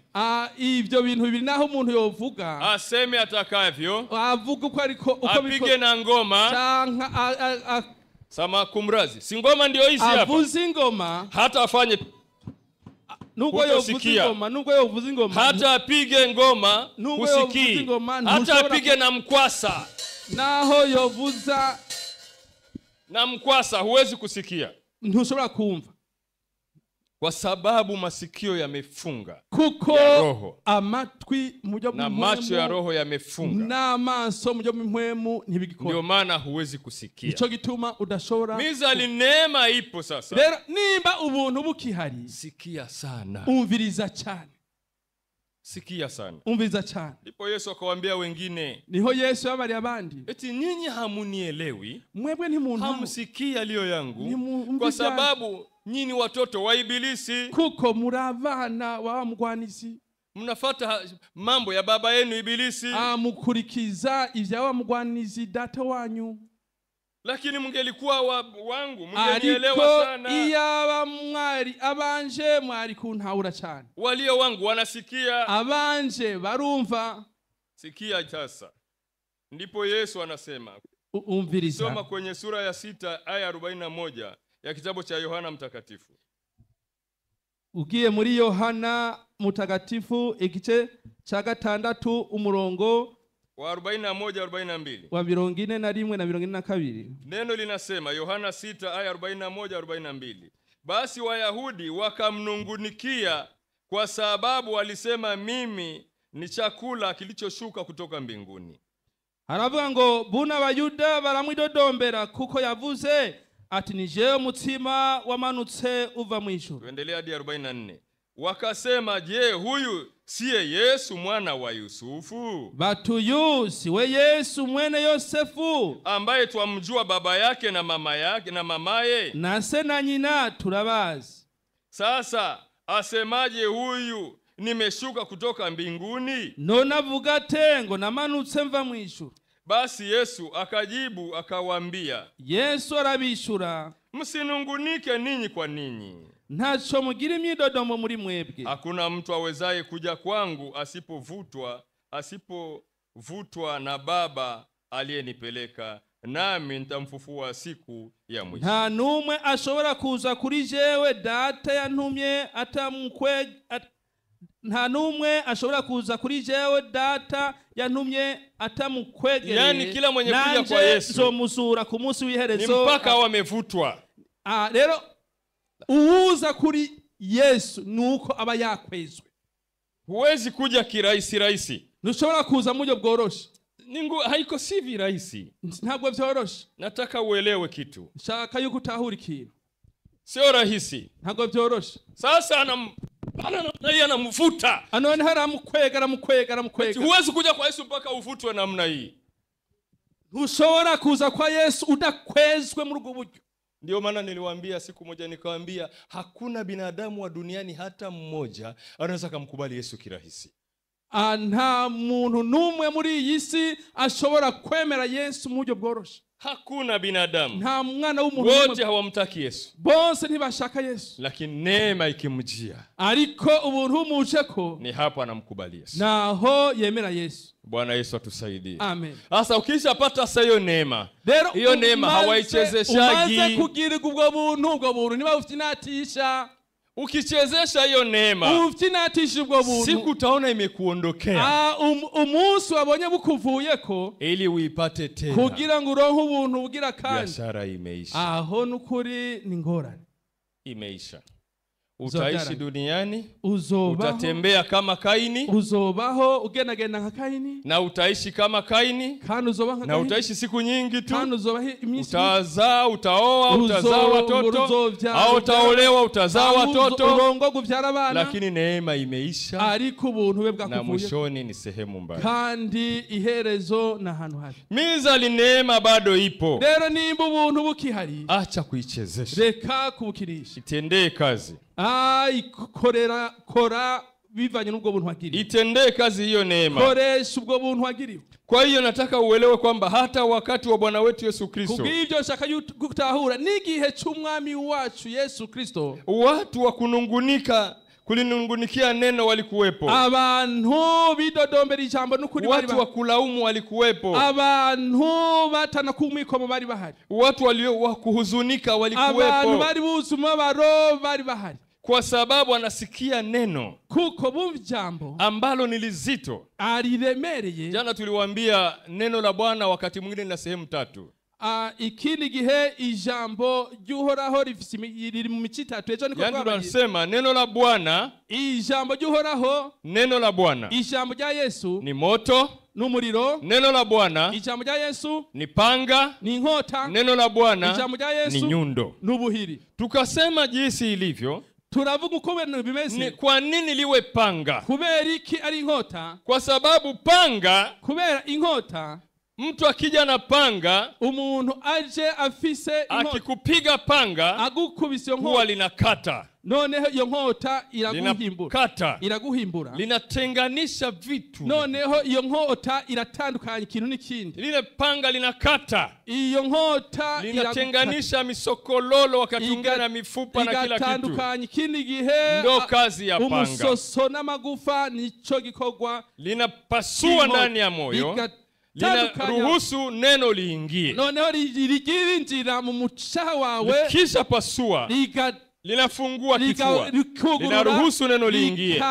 ivyo bintu bibiri, naho umuntu yovuga aseme atakavyo, avuga uko ariko apige na ngoma canka sama kumrazi, si ngoma ndio hizi hapa, avuze ingoma, hata afanye nubwo yovuze ingoma, hata apige ngoma usikii, hata apige na mkwasa, naho yovuza na mkwasa huwezi kusikia, ntushobora kumva, kwa sababu masikio yamefunga, kuko ya roho, amatwi mujyo na macho ya roho yamefunga, na maso mujyo mpwemu ntibigikora, ndio maana huwezi kusikia. ico gituma udashobora. Mizali neema ipo sasa. Rero nimba ubuntu bukihari, sikia sana, umviriza cyane, sikia sana, umviriza cyane. ndipo Yesu akawaambia wengine, niho Yesu yabari abandi, eti nyinyi hamunielewi, mwebwe ntimuntu hamsikii aliyo yangu, kwa sababu nyinyi watoto wa Ibilisi, kuko muravana wa mugwanizi, mnafuata mambo ya baba yenu Ibilisi, mukurikiza ivya wa mugwanizi data wanyu. Lakini mungelikuwa wangu mungenielewa sana. Iyaba mwari abanje mwari kuntahura cyane. Walio wangu wanasikia, abanje barumva. Sikia sasa. Ndipo Yesu anasema, umviriza, soma kwenye sura ya 6 aya 41 ya kitabu cha Yohana Mtakatifu. Ugiye muri Yohana Mtakatifu igice cha 6 umurongo wa 41 42 wa 41 na 42. Neno linasema, Yohana 6 aya 41 42, basi Wayahudi wakamnungunikia kwa sababu walisema mimi ni chakula kilichoshuka kutoka mbinguni. Haravuga ngo buna Abayuda baramwidodombera kuko yavuze ati ni jewe mutima wamanutse uva mwisho. Tuendelea hadi 44. Wakasema, je, huyu siye Yesu mwana wa Yusufu? Batuyu siwe Yesu mwene Yosefu, ambaye twamjua baba yake na mama yake na mamaye, na se na nyina turabazi. Sasa asemaje huyu nimeshuka kutoka mbinguni? None avuga ate ngo namanutse mva mwisho? Basi Yesu akajibu akawaambia, Yesu arabishura, msinungunike ninyi kwa ninyi. Ntacho mugira imyidodomo muri mwebwe. Hakuna mtu awezaye kuja kwangu asipovutwa na Baba aliyenipeleka, nami nitamfufua siku ya mwisho. Nta numwe ashobora kuza kuri jewe data yantumye nta numwe ashobora kuza kuri jewe data yantumye atamukwegereye. Yani kila mwenye kuja kwa Yesu nzomuzura ku munsi w'iherezo ni mpaka wamevutwa. Rero uwuza kuri Yesu nuko aba yakwezwe. Huwezi kuja kirahisi rahisi. Ntushobora kuza mu buryo bworoshe. Haiko sivi rahisi. Ntabwo byoroshe. Nataka uelewe kitu. Shaka yuko utahura ikintu. Sio rahisi. Ntabwo byoroshe. Sasa anamvuta. Anone haramukwegera. Huwezi kuja kwa Yesu mpaka uvutwe namna hii. Ntushobora kuza kwa Yesu udakwezwe muri ubwo buryo. Ndio maana niliwaambia siku moja, nikawaambia hakuna binadamu wa duniani hata mmoja anaweza kumkubali Yesu kirahisi. Nta muntu numwe muri iyi si ashobora kwemera Yesu mu buryo bworoshe. Hakuna binadamu, nta mwana w'umuntu wote hawamtaki Yesu, bose ntibashaka Yesu, lakini neema ikimjia, ariko ubuntu bumujeko, ni hapo anamkubali Yesu, naho yemera Yesu. Bwana Yesu atusaidie. Amen. Sasa ukishapata sasa hiyo neema hawaichezeshagi. Umaze kugirirwa ubwo buntu niba ufite inatisha, ukichezesha hiyo neema, ufite inatisha ubwo buntu, siku utaona imekuondokea. Umunsi wabonye bukuvuyeko, ili uipate tena, kugira ngo uronke ubuntu bugira kandi, biashara imeisha. Aho nukuri ni ngorane. Imeisha. Utaishi duniani, uzobaho, utatembea kama Kaini, uzobaho ugenagenda nka Kaini, na utaishi kama Kaini, kandi uzoba nka Kaini, na utaishi siku nyingi tu, kandi uzobaho iminsi, utazaa, utaoa, utazaa watoto, au utaolewa, utazaa watoto, urongo kuvyara abana, lakini neema imeisha, ariko ubuntu bwe bwakuvuye, na mwishoni ni sehemu mbaya, kandi iherezo na hantu habi. Mizali neema bado ipo. Rero nimba ubuntu bukihari, acha kuichezesha, reka kubukirisha, itendee kazi. Kora bivanye n'ubwo buntu wagiriwe, itendee kazi hiyo neema, koresha ubwo buntu wagiriwe. Kwa hiyo nataka uelewe kwamba hata wakati wa Bwana wetu Yesu Kristo, kubw'ibyo shaka gutahura n'igihe cy'umwami wacu Yesu Kristo, watu wa kulinungunikia neno walikuwepo, abantu bidodombera ijambo n'ukuri bari, watu wa kulaumu walikuwepo, abantu batana kumwikomo bari bahari, watu walio wa kuhuzunika walikuwepo, abantu bari buzuma baro bari bahari, kwa sababu anasikia neno kuko bumva ijambo ambalo ni lizito, ariremereye. Jana tuliwaambia neno la Bwana wakati mwingine na sehemu 3. Ikindi gihe ijambo ry'Uhoraho riri mu mici 3. Ejo niko kwa tunasema neno la Bwana, ijambo ry'Uhoraho, neno la Bwana, ijambo rya Yesu ni moto n'umuriro, neno la Bwana, ijambo rya Yesu ni panga, ni inkota, neno la Bwana, ijambo rya Yesu ni nyundo, n'ubuhiri. Tukasema jinsi ilivyo, turavuga uko bintu bimeze. Ni kwa nini liwe panga? Kubera iki ari inkota? Kwa sababu panga, kubera inkota, mtu akija na panga, umuntu aje afise inkota, akikupiga panga, agukubise inkota, huwa linakata. Noneho iyo nkota iraguhimbura, linatenganisha vitu. Noneho iyo nkota iratandukanya ikintu n'ikindi. Lile panga linakata, iyo nkota linatenganisha misokololo wakati ungana mifupa na kila kitu. Igatandukanya ikindi gihe, ndo kazi ya panga. Umusoso n'amagufa nico gikorwa. Linapasua ndani ya moyo, linaruhusu neno liingie. Noneho ligirinjira mu mucaha wawe, kisha pasua, linafungua kifua, linaruhusu neno liingie,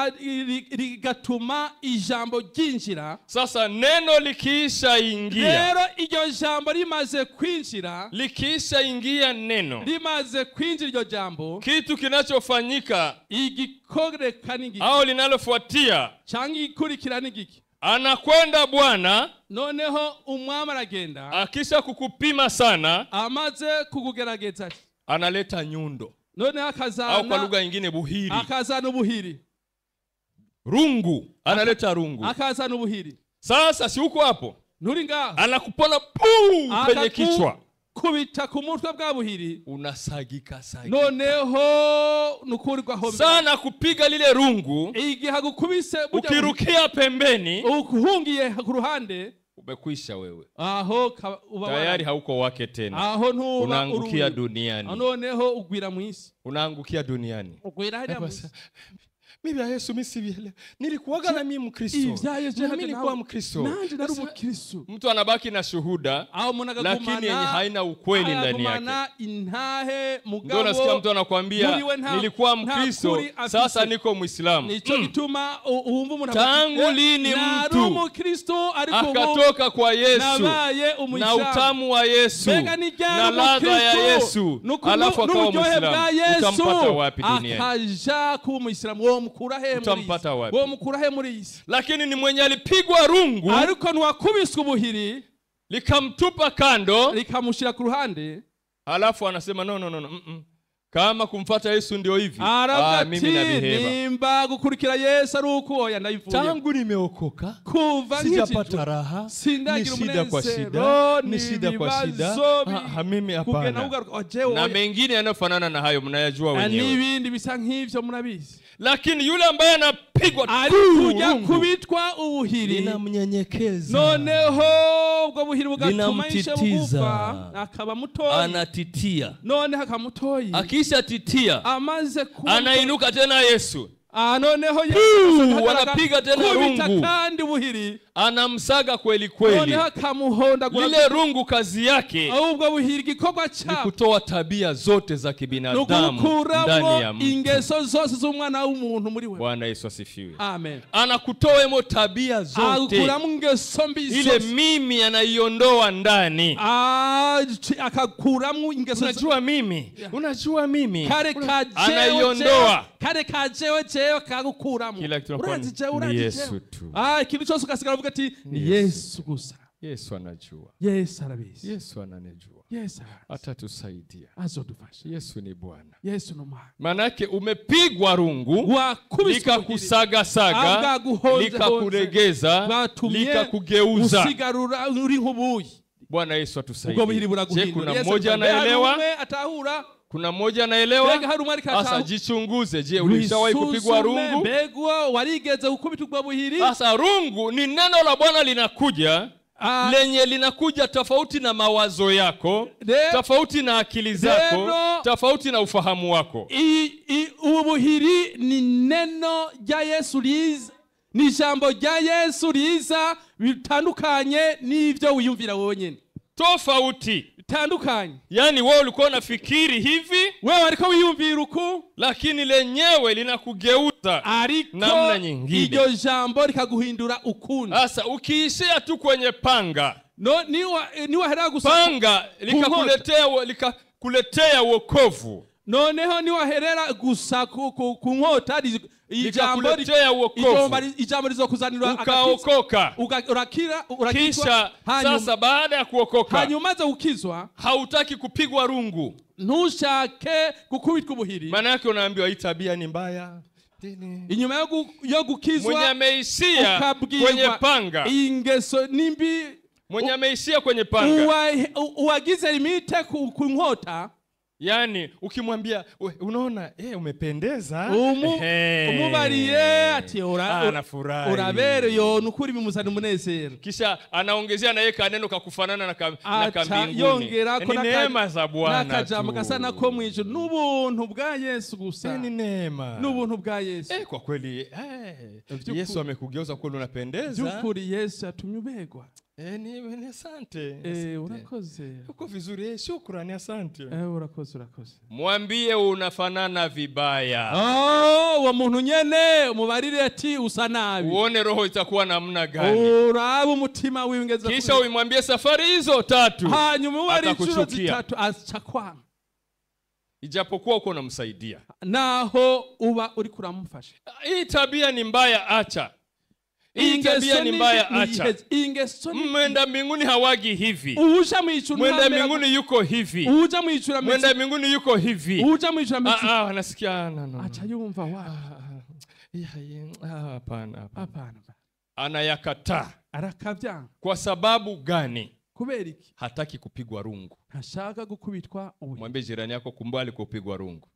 ligatuma ijambo ryinjira. Sasa neno likiisha ingia, rero iryo jambo rimaze kwinjira, likiisha ingia neno, rimaze kwinjira iryo jambo, kitu kinachofanyika igikoreka n'igiki, au linalofuatia cyangwa ikurikira n'igiki, anakwenda Bwana, noneho umwami aragenda, akisha kukupima sana, amaze kukugerageza, analeta nyundo, noneho akazana, au kwa lugha nyingine buhiri, akazana ubuhiri, rungu, analeta rungu, akazana ubuhiri. Sasa si uko hapo, nuri ngaho, anakupona kwenye kichwa, kubita ku mutwe bwa buhiri, unasagika. Noneho nukurirwa ho sana kupiga lile rungu, igihe gukubise, ukirukia pembeni, ukuhungiye ku ruhande, umekwisha wewe. Aho tayari hauko wake tena. Aho ntuba unaangukia duniani. Noneho ugwira mu isi. Unaangukia duniani. Ugwira hadi mu isi. Mimi ya Yesu misibiele. Nilikuwaga na mimi Mkristo. Mimi nilikuwa Mkristo. Nanje nari Mkristo. Mtu anabaki na shuhuda, lakini yenye haina ukweli ndani yake. Ndio nasikia mtu anakuambia nilikuwa Mkristo, sasa niko Muislamu. Tangu lini mtu akatoka kwa Yesu na utamu wa Yesu na ladha ya Yesu, alafu akawa Muislamu, utampata wapi duniani? Akaja kuba Muislamu, utampata wapi? Mukurahe muri isi. Lakini ni mwenye alipigwa rungu, ariko nwakubiswe ubuhiri, likamtupa kando, likamushira ku ruhande, alafu anasema no. Kama kumfuata Yesu ndio hivi, mimi nabiheva. Nimba gukurikira Yesu ari uko oya ndayivuye. Tangu nimeokoka, kuva sijapata raha, ni shida kwa shida, ni shida kwa shida. Mimi hapana. Na mengine yanayofanana na hayo mnayajua wenyewe. N'ibindi bisa nk'ivyo murabizi. Lakini yule ambaye kupigwa kujya kubitwa ubuhiri linamnyenyekeza, noneho ubwo buhiri bugatuma yishe bugufa, akaba mutoyi, anatitia, none hakamutoyi, akisha titia amaze anainuka tena Yesu, noneho Yesu wanapiga tena rungu, kandi buhiri anamsaga kweli kweli. noneho akamuhonda Lile rungu kazi yake ubwo buhiri gikorwa ni kutoa tabia zote za kibinadamu ndani ya mtu. Ingeso zose z'umwana w'umuntu muri we. Bwana Yesu asifiwe. Amen. Anakutoemo tabia zote, akukuramo ingeso mbi zose, ile mimi anaiondoa ndani, akakuramo ingeso. Unajua mimi, unajua mimi, kare anaiondoa, kare kajewe kagukuramo, kila kitu ni Yesu tu. Kitu cyose ukasigara uvuga ati ni Yesu gusa. Yesu anajua, Yesu arabizi, Yesu ananijua, Yesu atatusaidia, azodufasha. Yesu ni Bwana, Yesu ni Mwana. Manake umepigwa rungu, likakusaga saga, likakuregeza, likakugeuza, usigarura uri nkubuyi. Bwana Yesu atusaidie. Je, kuna mmoja anaelewa? Kuna mmoja anaelewa? Sasa jichunguze, je, ulishawahi kupigwa rungu? Mbegwa warigeze ukubitwa buhiri? Sasa rungu ni neno la Bwana linakuja, lenye linakuja tofauti na mawazo yako, tofauti na akili zako, tofauti na ufahamu wako. Ubuhiri ni neno rya Yesu riza, ni jambo rya Yesu riza, bitandukanye n'ivyo wiyumvira wewe nyene. Tofauti tandukanye. Yani wewe ulikuwa unafikiri hivi, wewe walikuwa wiyumvira uko, lakini lenyewe linakugeuza namna nyingine. Iryo jambo likaguhindura ukundi. Sasa ukiishia tu kwenye panga, niwa hera gusa panga likakuletea wokovu, noneho niwa herera gusa ku nkota ijambo rizokuzanira ukaokoka, urakira, kisha sasa baada ya kuokoka, hanyuma za ukizwa, hautaki kupigwa rungu, ntushake gukubitwa ubuhiri. Maana yake unaambiwa hii tabia ni mbaya. Inyuma yo gukizwa, mwenye ameishia kwenye panga, ingeso nimbi, mwenye ameishia kwenye panga, uagize limite ku nkota. Yani ukimwambia unaona umependeza, umubariye ati anafurahi, urabere yo nukuri bimuzana umunezero, kisha anaongezea na yeye kaneno kakufanana na kambinguni, yongera ko neema za Bwana, nakajambo kasana ko mwijuru, n'ubuntu bwa Yesu gusa, ni neema, n'ubuntu bwa Yesu. Kwa kweli Yesu amekugeuza kweli, unapendeza byukuri. Yesu atumye ubegwa. Ni asante. Urakoze. Uko vizuri, shukrani, asante. Urakoze. Mwambie unafanana vibaya. Wa muntu nyene mubarire ati usa nabi. Uone roho itakuwa namna gani. Uraba umutima wingeza. Kisha uimwambie safari hizo 3. Hanyuma wari inshuro 3 achakwanga. Ijapokuwa uko unamsaidia, naho uba uri kuramufasha. Hii tabia ni mbaya, acha. Hii tabia ni mbaya, acha. Mwenda mbinguni hawagi hivi. Mwenda mbinguni yuko hivi. Mwenda mbinguni yuko hivi. Anasikia acha yumva wa. Hapana. Anayakataa. Arakavya. Kwa sababu gani? Kuberiki hataki kupigwa rungu. Ntashaka gukubitwa ubuhiri. Mwambie jirani yako kumbali kupigwa rungu.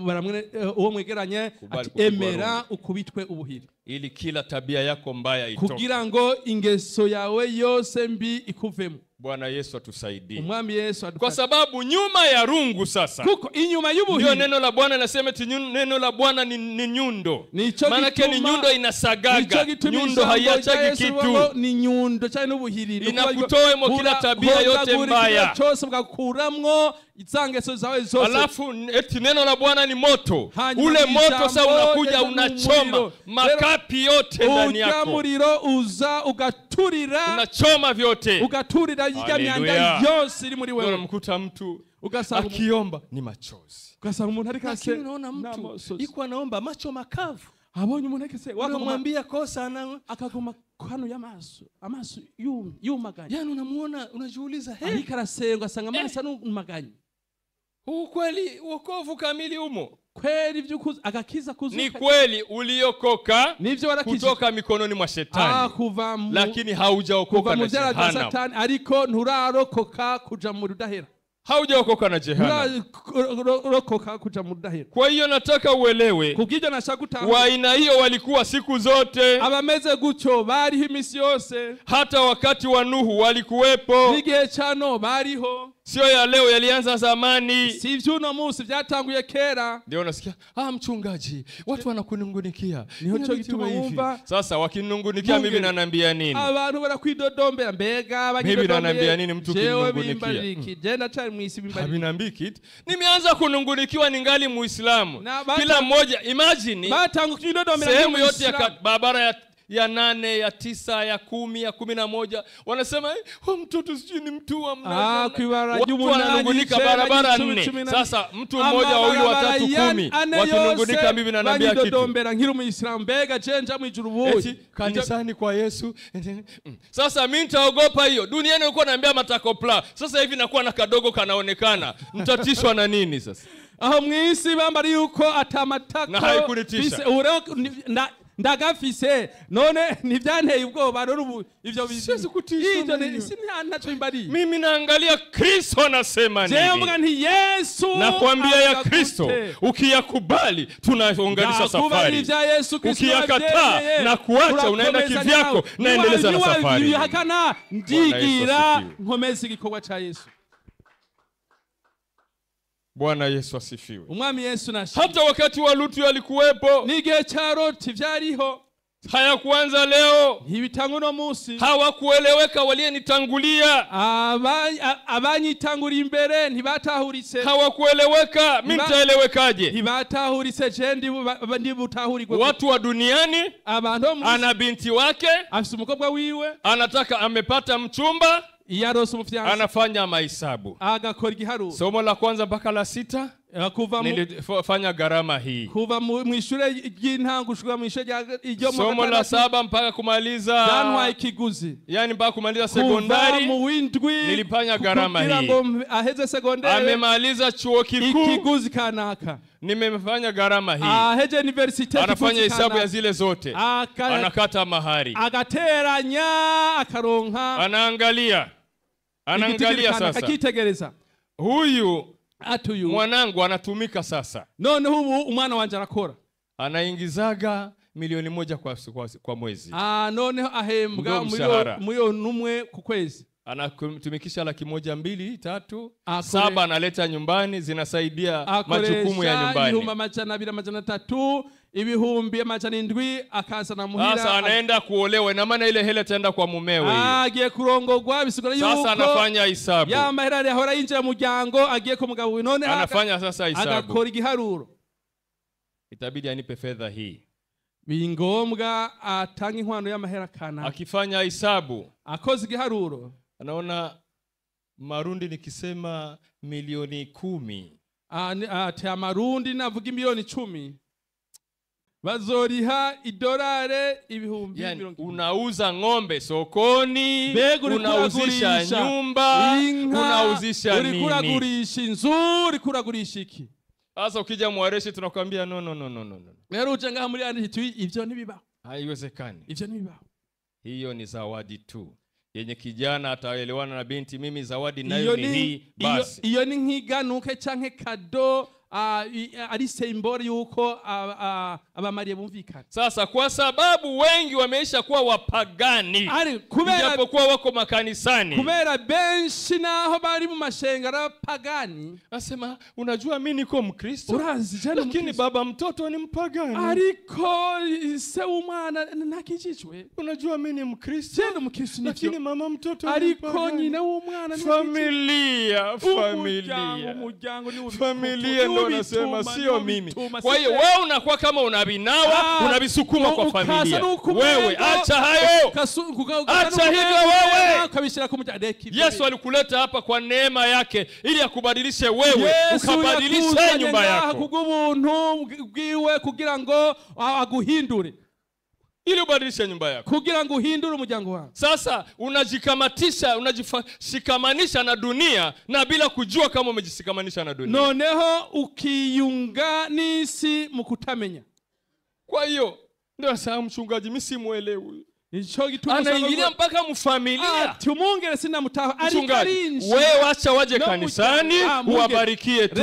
Baramwe uwo mwegeranye ati emera ukubitwe ubuhiri, ili kila tabia yako mbaya itoke, kugira ngo ingeso yawe yose mbi ikuvemo. Bwana Yesu atusaidie. Umwami Yesu kwa sababu nyuma ya rungu sasa, kuko inyuma y'ubuhiri, ndio neno la Bwana nasema eti neno la Bwana ni nyundo. Maana yake ni nyundo inasagaga, nyundo haiachagi kitu, ni nyundo cyane n'ubuhiri inakutoa mo kila tabia yote mbaya, cyose bwakuramwo izangeso zawe zose. Alafu eti neno la Bwana ni moto. Ule moto sasa unakuja unachoma makapi yote ndani yako, ukamuriro uza ugaturira, unachoma vyote, ugaturira ijya myanda yose iri muri wewe. Unamkuta mtu akiomba ni machozi, ugasanga umuntu ari kase, lakini unaona mtu iko anaomba macho makavu. Abonye umuntu akese wakamwambia kosa na akagoma kwano y'amaso, amaso yumaganye. Yani unamuona unajiuliza, ikarasenga asanga amaso n'umaganye. Kweli wokovu kamili umo? Kweli vyukuza agakiza kuzuka? Ni kweli uliokoka kutoka mikononi mwa shetani, kuva lakini haujaokoka na Satani, ariko nturarokoka kuja mu rudahera. haujaokoka na jehanamu. rokoka kuja mudahiro. Kwa hiyo nataka uelewe, Kubw'ibyo nashaka gutanga, wa aina hiyo walikuwa siku zote. abameze gutyo bariho imisi yose, Hata wakati wa Nuhu walikuwepo. n'igihe cyano bariho. Sio ya leo, yalianza zamani. Si ivy'uno munsi byatanguye kera. Ndio unasikia, mchungaji, watu wanakunungunikia. Niho cyo gituma wumva. Sasa wakinungunikia mimi nanambia nini? Abantu barakwidodombera, mbega Mimi nanambia nini mtu kinungunikia? Je, ndacari mwisi bimbariki. Habinambiki. Nimeanza kunungunikiwa ningali Muislamu. Na Kila mmoja, imagine batangu kwidodombera sehemu yote ya barabara ya 8, ya 9, ya 10, ya 11 wanasema mtoto sijui ni mtu wa mnazana. Watu wananungunika barabara 4. Sasa mtu mmoja, wawili, watatu, 10 wakinungunika, mimi nanambia kitu. Kwidodombera nkiri Muislamu, mbega jenja mwijuru buyi kanisani kwa Yesu. Sasa mimi nitaogopa hiyo. Duniani nilikuwa naambia matakopla. Sasa hivi nakuwa na kadogo kanaonekana. Mtatishwa na nini sasa? Aho mwisi bambari yuko atamatako. Na haikunitisha. Ndagafise none ntibyanteye ubwoba n'ubu ivyo Siwezi kutishwa ivyo na hiyo. ntacyo imbari. Mimi naangalia Kristo anasema nini. Je, mvuga nti Yesu nakwambia ya Kristo ukiyakubali tunaunganisha safari. Ukiyakataa na kuacha unaenda kivyako naendeleza na safari. Hakana ndigira nkomeza igikorwa cha Yesu. Bwana Yesu asifiwe. Umwami Yesu nashimwe. Hata wakati wa Lutu alikuwepo. N'igihe cya Loti vyariho. Hayakuanza leo. Ntibitangwa no munsi. Hawakueleweka walienitangulia. Abanyitangura imbere ntibatahuritse. Hawakueleweka, mimi nitaelewekaje? Ntibatahuritse je ndi butahurirwe. Watu wa duniani, abantu ana binti wake, afite umukobwa wiwe, anataka amepata mchumba, yarose umufyansi, anafanya mahesabu. agakora igiharuro. Somo la kwanza mpaka la 6 nilifanya gharama hii. Kuva mu ishure ry'intango ushika mu ishure ryo mu somo la 7 mpaka kumaliza yanwa ikiguzi, yani mpaka kumaliza sekondari mu windwi nilifanya gharama hii. Aheze sekondari, amemaliza chuo kikuu ikiguzi kanaka, nimefanya gharama hii. Aheje university, anafanya hesabu ya zile zote, anakata mahari, agateranya akaronka, anaangalia sasa akitegereza huyu atuyu mwanangu anatumika sasa. None hubu umwana wanje arakora, anaingizaga milioni 1 kwa mwezi. None ahembwa milioni 1 ku kwezi. Anatumikisha 100, 200, 3, 7 analeta nyumbani, zinasaidia majukumu ya nyumbani. Ibihumbi 200, 300, 700 akaza na muhira. Sasa anaenda kuolewa, na maana ile hela itaenda kwa mumewe. Agiye kurongorwa bisigura yuko sasa anafanya hisabu. Ya mahera yahora yinjira mu muryango agiye ku mugabo we, none anafanya sasa hisabu, agakora igiharuro. Itabidi anipe fedha hii, bingombwa atanga inkwano y'amahera kana. Akifanya hisabu, akoze igiharuro, anaona marundi nikisema milioni 10. Ati amarundi navuga milioni 10 bazoriha idolare ibihumbi 20. Unauza ng'ombe sokoni, unauzisha nyumba, unauzisha nini? Urikuragurisha inzu, urikuragurisha iki? Sasa ukija Mwareshi tunakwambia no. Rero uje ngaha muri andi ivyo ntibibaho. Haiwezekani. Ivyo ntibibaho. Hiyo ni zawadi tu. Yenye kijana ataelewana na binti, mimi zawadi nayo ni hii basi. Iyo ni nk'iganuke canke kado ari symbol yuko abamariye bumvikana. Sasa kwa sababu wengi wameisha kuwa wapagani, japokuwa wako makanisani, kubera benshi naho bari mu mashengara pagani, nasema unajua mimi niko Mkristo, lakini baba mtoto ni mpagani, ariko se umwana nakijijwe. Unajua mimi ni Mkristo, lakini mama mtoto ariko nyina w'umwana ni familia. Familia nasema sio mimi. Kwa hiyo wewe unakuwa kama unabinawa, unabisukuma kwa familia. Wewe acha hayo. Acha hivyo wewe. Yesu alikuleta hapa kwa neema yake ili akubadilishe wewe, ukabadilishe nyumba yako. Kubw'ubuntu bwiwe kugira ngo aguhindure, ili ubadilishe nyumba yako, kugira ngo uhindure umuryango wawe. Sasa unajishikamanisha na dunia na bila kujua kama umejishikamanisha na dunia. Noneho ukiyunga n'isi mu kutamenya. Kwa hiyo ndio sasa mchungaji mimi simuelewi. Nico gituma anaingilia mpaka mfamilia. ati umwungere sinamutaho ariko arinjira. Wewe wacha waje kanisani uwabarikie tu,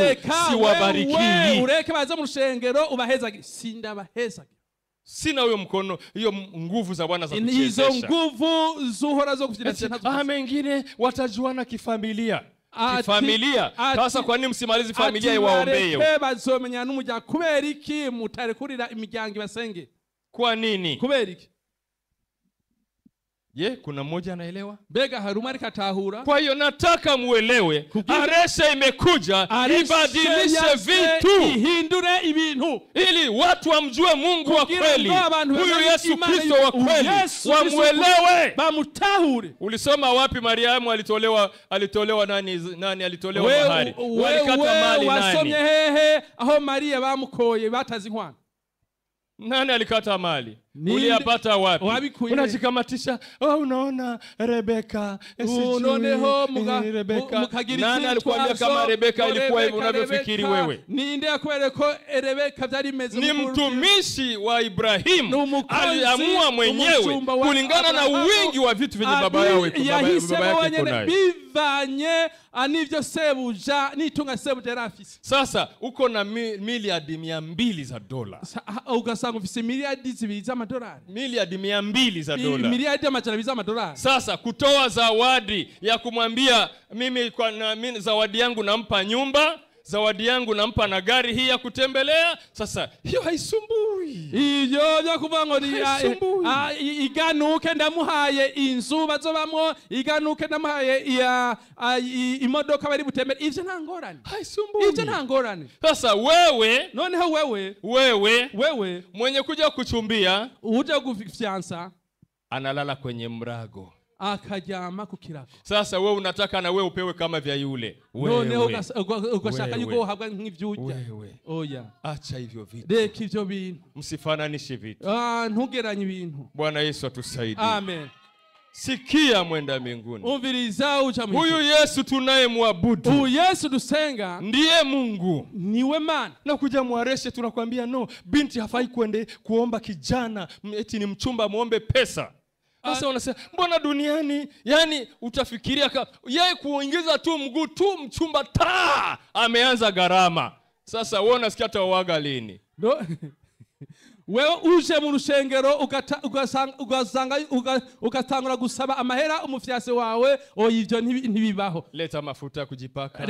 si wabariki. Ureke baze mu rushengero ubahezagire, sindabahezagire. Sina huyo mkono, hiyo nguvu za Bwana za kuchezesha. Hizo nguvu zuhora zo kuchezesha. Mengine watajuana kifamilia. Kifamilia. Sasa kwa nini msimalizi familia iwaombee? Bazomenya n'umujya kubera iki mutare kurira imiryango basenge? Kwa nini? Kubera iki? Kuna mmoja anaelewa? Bega haruma rikatahura. Kwa hiyo nataka muelewe, aresha imekuja ibadilishe vitu, ihindure ibintu, ili watu wamjue Mungu wa kweli, huyu Yesu Kristo wa kweli, wamuelewe, bamutahure. Ulisoma wapi Mariamu alitolewa nani alitolewa mahari? Walikata mali nani? Wasomye hehe aho Maria bamukoye batazi inkwano? Nani alikata mali? Uliyapata wapi? Unajikamatisha, unaona Rebeka, unoneho nani alikwambia kama Rebeka ilikuwa hivyo unavyofikiri wewe? Ninde akwere ko Rebeka byari meze? Ni mtumishi wa Ibrahimu, aliamua mwenyewe kulingana na wingi wa vitu vyenye baba yake nayo. Bivanye anivyo sebuja nitunga sebuja rafisi. Sasa uko na miliardi 200 za dola. Ugasanga ufise miliardi 2 za madolari. Miliardi 200 za dola. Miliardi ya machanabili za madolari. Sasa kutoa zawadi ya kumwambia mimi zawadi yangu nampa nyumba, zawadi yangu nampa na gari hii ya kutembelea. Sasa hiyo haisumbui. Iyo byo kuvuga ngo iganuke ndamuhaye inzu bazobamwo, iganuke ndamuhaye imodoka bari butembere. Ivyo nta ngorane. Haisumbui. Ivyo nta ngorane. Sasa wewe, noneho wewe mwenye kuja kuchumbia, uje kufyansa, analala kwenye mrago, akajama kukirako. Sasa wewe unataka na wewe upewe kama vya yule. Noneho ugashaka yuko habwa nk'ivyujya. Oya, acha hivyo vitu. Deka ivyo bintu. Msifananishe vitu. Ntugeranye ibintu. Bwana Yesu atusaidie. Amen. Sikia mwenda mbinguni. Umviriza ucha mu. Huyu Yesu tunayemwabudu, huyu Yesu dusenga ndiye Mungu, niwe Mana. Na kuja mwareshe tunakwambia no, binti hafai kuomba kijana eti ni mchumba muombe pesa. Sasa unasema mbona duniani, yani utafikiria yeye kuingiza tu mguu tu mchumba ameanza gharama. Sasa wewe unasikia tawaga lini? Wewe uje mu rushengero ugatangura gusaba amahera umufyase wawe, ivyo ntibibaho. Leta mafuta kujipaka,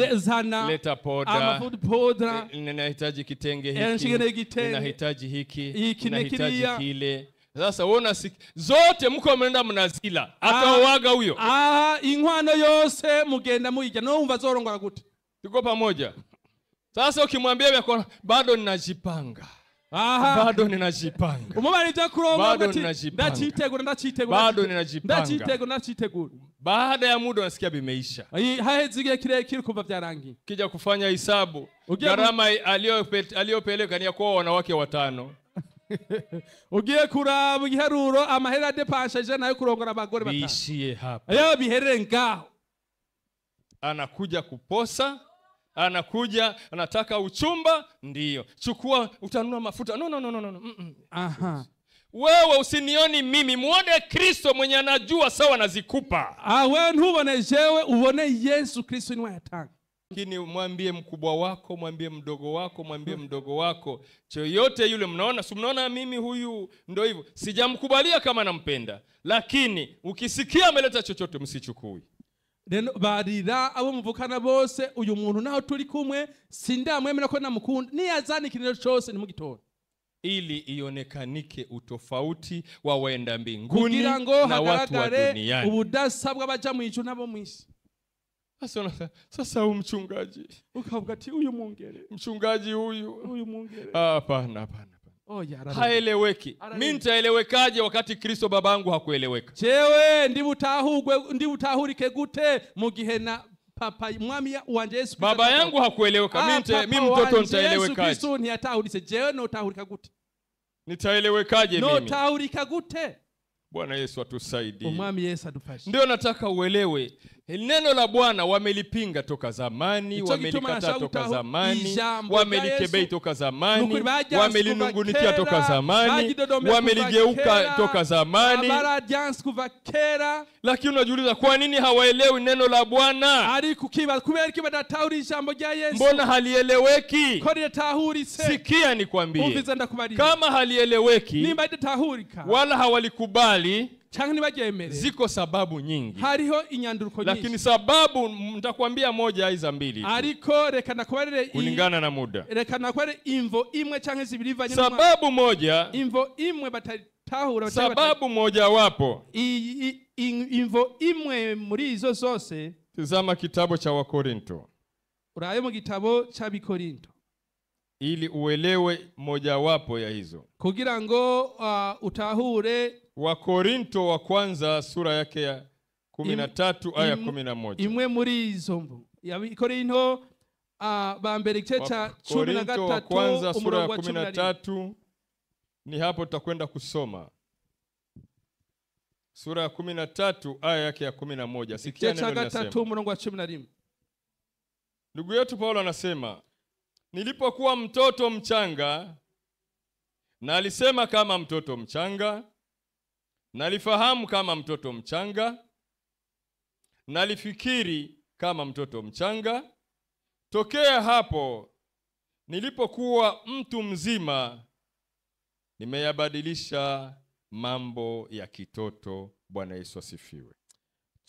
leta poda, ninahitaji kitenge hiki, ninahitaji hiki, ninahitaji kile. Sasa uona zote mko mnaenda mnazila, atawaga huyo. Inkwano yose mugenda muyijya, no umva zorongora gute? Tuko pamoja. Sasa ukimwambia bado ninajipanga, bado ninajipanga, umubarije kuronga gute? Bado ndachitegura. Baada ya muda unasikia bimeisha. Haheze igihe kirekire kumva byarangiye. Kija kufanya hisabu, gharama aliyopeleka ni kwa wanawake 5. Ugiye kuraba igiharuro amahera depanshaje nayo kurongora abagore 5. Bishiye hapa. Ayo biherere ngaho. Anakuja kuposa, anakuja anataka uchumba, ndiyo. Chukua utanunua mafuta. No. Aha. Wewe usinioni mimi, muone Kristo mwenye anajua sawa nazikupa. Wewe ntubone jewe, ubone Yesu Kristo ni wayatanga. Lakini mwambie mkubwa wako, mwambie mdogo wako, mwambie mdogo wako, choyote yule mnaona mimi huyu ndo hivyo. Sijamkubalia kama nampenda, lakini ukisikia ameleta chochote msichukui. Reno barira abo muvukana bose, uyu muntu naho turi kumwe sindamwemera ko namukunda, niyazana ikintu cyose nimugitora. Ili ionekanike utofauti wa waenda mbinguni na watu wa duniani. Ubudasa bw'abaja mu ijuru nabo mwisi. Sasa mchungaji, ukavuga ati uyu mwongere, mchungaji huyu mwongere. Hapana. Haeleweki. Mimi nitaelewekaje wakati Kristo babangu hakueleweka? Jewe ndibutahurike gute mu gihe na papa mwami wanje Yesu Kristo baba yangu hakueleweka? Mimi mtoto nitaelewekaje? Yesu Kristo ntiyatahuritse, jewe no tahurika gute? Nitaelewekaje mimi? No tahurika gute? Bwana Yesu atusaidie. Umwami Yesu adufashe. Ndio nataka uelewe, Neno la Bwana wamelipinga toka zamani, wamelikataa toka zamani, wamelikebei toka zamani, wamelinungunikia toka zamani, wameligeuka toka zamani. Lakini unajiuliza kwa nini hawaelewi neno la Bwana? Mbona halieleweki? Sikia nikwambie, kama halieleweki wala hawalikubali, ziko sababu nyingi. Lakini sababu nitakwambia moja aiza mbili kulingana na muda. Sababu moja, sababu moja wapo, imvo imwe muri izo zose. Tazama kitabu cha Wakorinto, uraye mu gitabo cha Bikorinto, ili uelewe moja wapo ya hizo, kugira ngo utahure. Wakorinto wa kwanza sura yake ya 13 aya 11. Imwe muri izo mvu ya Bikorinto ba mbere igice cha 13 kwanza sura ya 13, ni hapo tutakwenda kusoma. Sura ya 13 aya yake ya 11. Sikia neno linasema. Ndugu yetu Paulo anasema, nilipokuwa mtoto mchanga na alisema kama mtoto mchanga, nalifahamu kama mtoto mchanga, nalifikiri kama mtoto mchanga. Tokea hapo nilipokuwa mtu mzima, nimeyabadilisha mambo ya kitoto. Bwana Yesu asifiwe.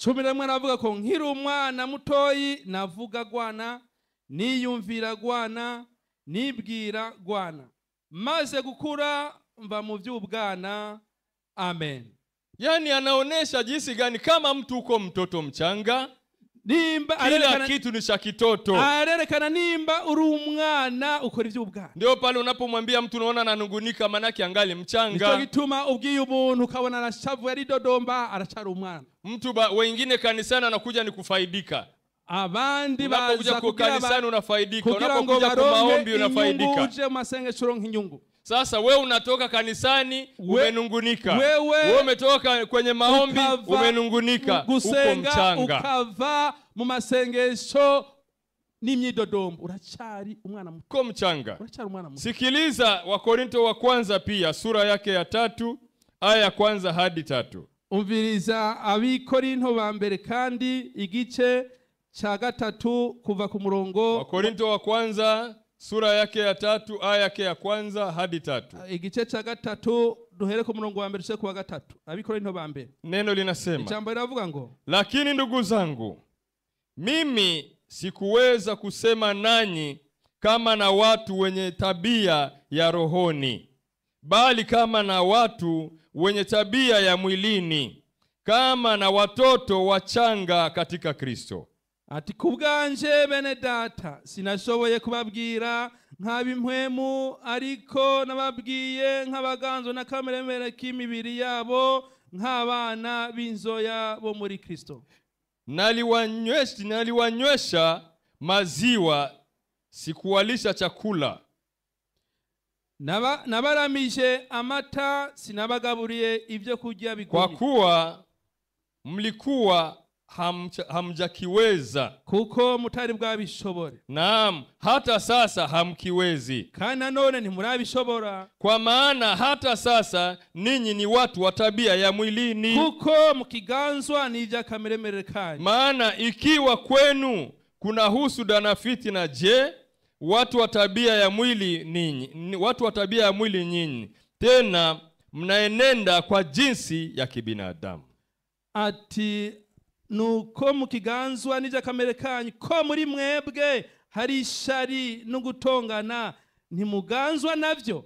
11 navuga ko nkiri umwana mutoyi navuga gwana, niyumvira gwana, nibwira gwana, maze gukura mva mu by'ubwana. Amen. Yani anaonesha jinsi gani kama mtu uko mtoto mchanga, nimba kila kitu ni cha kitoto. Arerekana nimba uri umwana ukora iby'ubwana. Ndio pale unapomwambia mtu unaona ananungunika, manaki angali mchanga. Nicyo gituma ubwiye umuntu ukabona arashavu yari dodomba arachara umwana. Mtu wengine kanisani anakuja ni kufaidika. Abandi baza kuja kanisani unafaidika, unapokuja kwa maombi unafaidika. Uje masengeshuro nk'inyungu. Sasa wewe unatoka kanisani umenungunika, wewe umetoka kwenye maombi umenungunika, uko mchanga, ukava mu masengesho n'imyidodombo, urachari umwana muto, uko mchanga. Urachari umwana muto. Sikiliza Wakorinto wa kwanza pia sura yake ya 3 aya ya 1 hadi 3. Umviriza Abikorinto ba mbere kandi igice cha 3 kuva ku murongo. Wakorinto wa kwanza sura yake ya 3 aya yake ya 1 hadi 3. Igice cha 3 duhere ku murongo wa mbere cyo kuwa 3. Abikorinto ba mbere. Neno linasema, ijambo linavuga ngo, lakini ndugu zangu, mimi sikuweza kusema nanyi kama na watu wenye tabia ya rohoni, bali kama na watu wenye tabia ya mwilini, kama na watoto wachanga katika Kristo. Ati kubwanje bene data sinashoboye kubabwira nk'abimpwemu, ariko nababwiye nk'abaganzo na kameremere k'imibiri yabo, nk'abana b'inzoya bo muri Kristo. Naliwanywesha maziwa, sikuwalisha chakula. Nabaramije amata, sinabagaburiye ibyo kurya biguye. Kwa kuwa mlikuwa hamjakiweza, kuko mutari bwabishobore. Naam, hata sasa hamkiwezi, kana none ntimurabishobora. Kwa maana hata sasa ninyi ni watu wa tabia ya mwilini, kuko mukiganzwa n'ibya kameremere kanyu. Maana ikiwa kwenu kuna husuda na fitina, je, watu wa tabia ya mwili ninyi, watu wa tabia ya mwili nyinyi, tena mnaenenda kwa jinsi ya kibinadamu. Ati nuko mukiganzwa n'ibya kamere kanyu, ko muri mwebwe hari ishari no gutongana, ntimuganzwa navyo,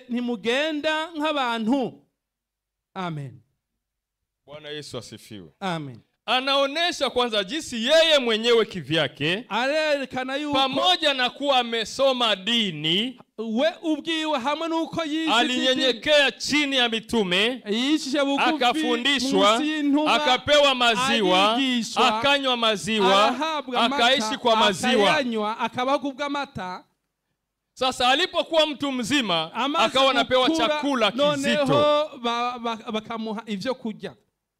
ntimugenda nk'abantu. Amen. Bwana Yesu asifiwe. Amen. Anaonesha kwanza jinsi yeye mwenyewe kivyake, arerekana yuko pamoja na kuwa amesoma dini, we ubwiwe hamwe nuko yize, alinyenyekea chini ya mitume, akafundishwa, akapewa maziwa, akanywa maziwa, akaishi kwa maziwa, akabaho kubw'amata. Sasa alipokuwa mtu mzima akawa anapewa chakula kizito, noneho bakamuha ivyo kurya.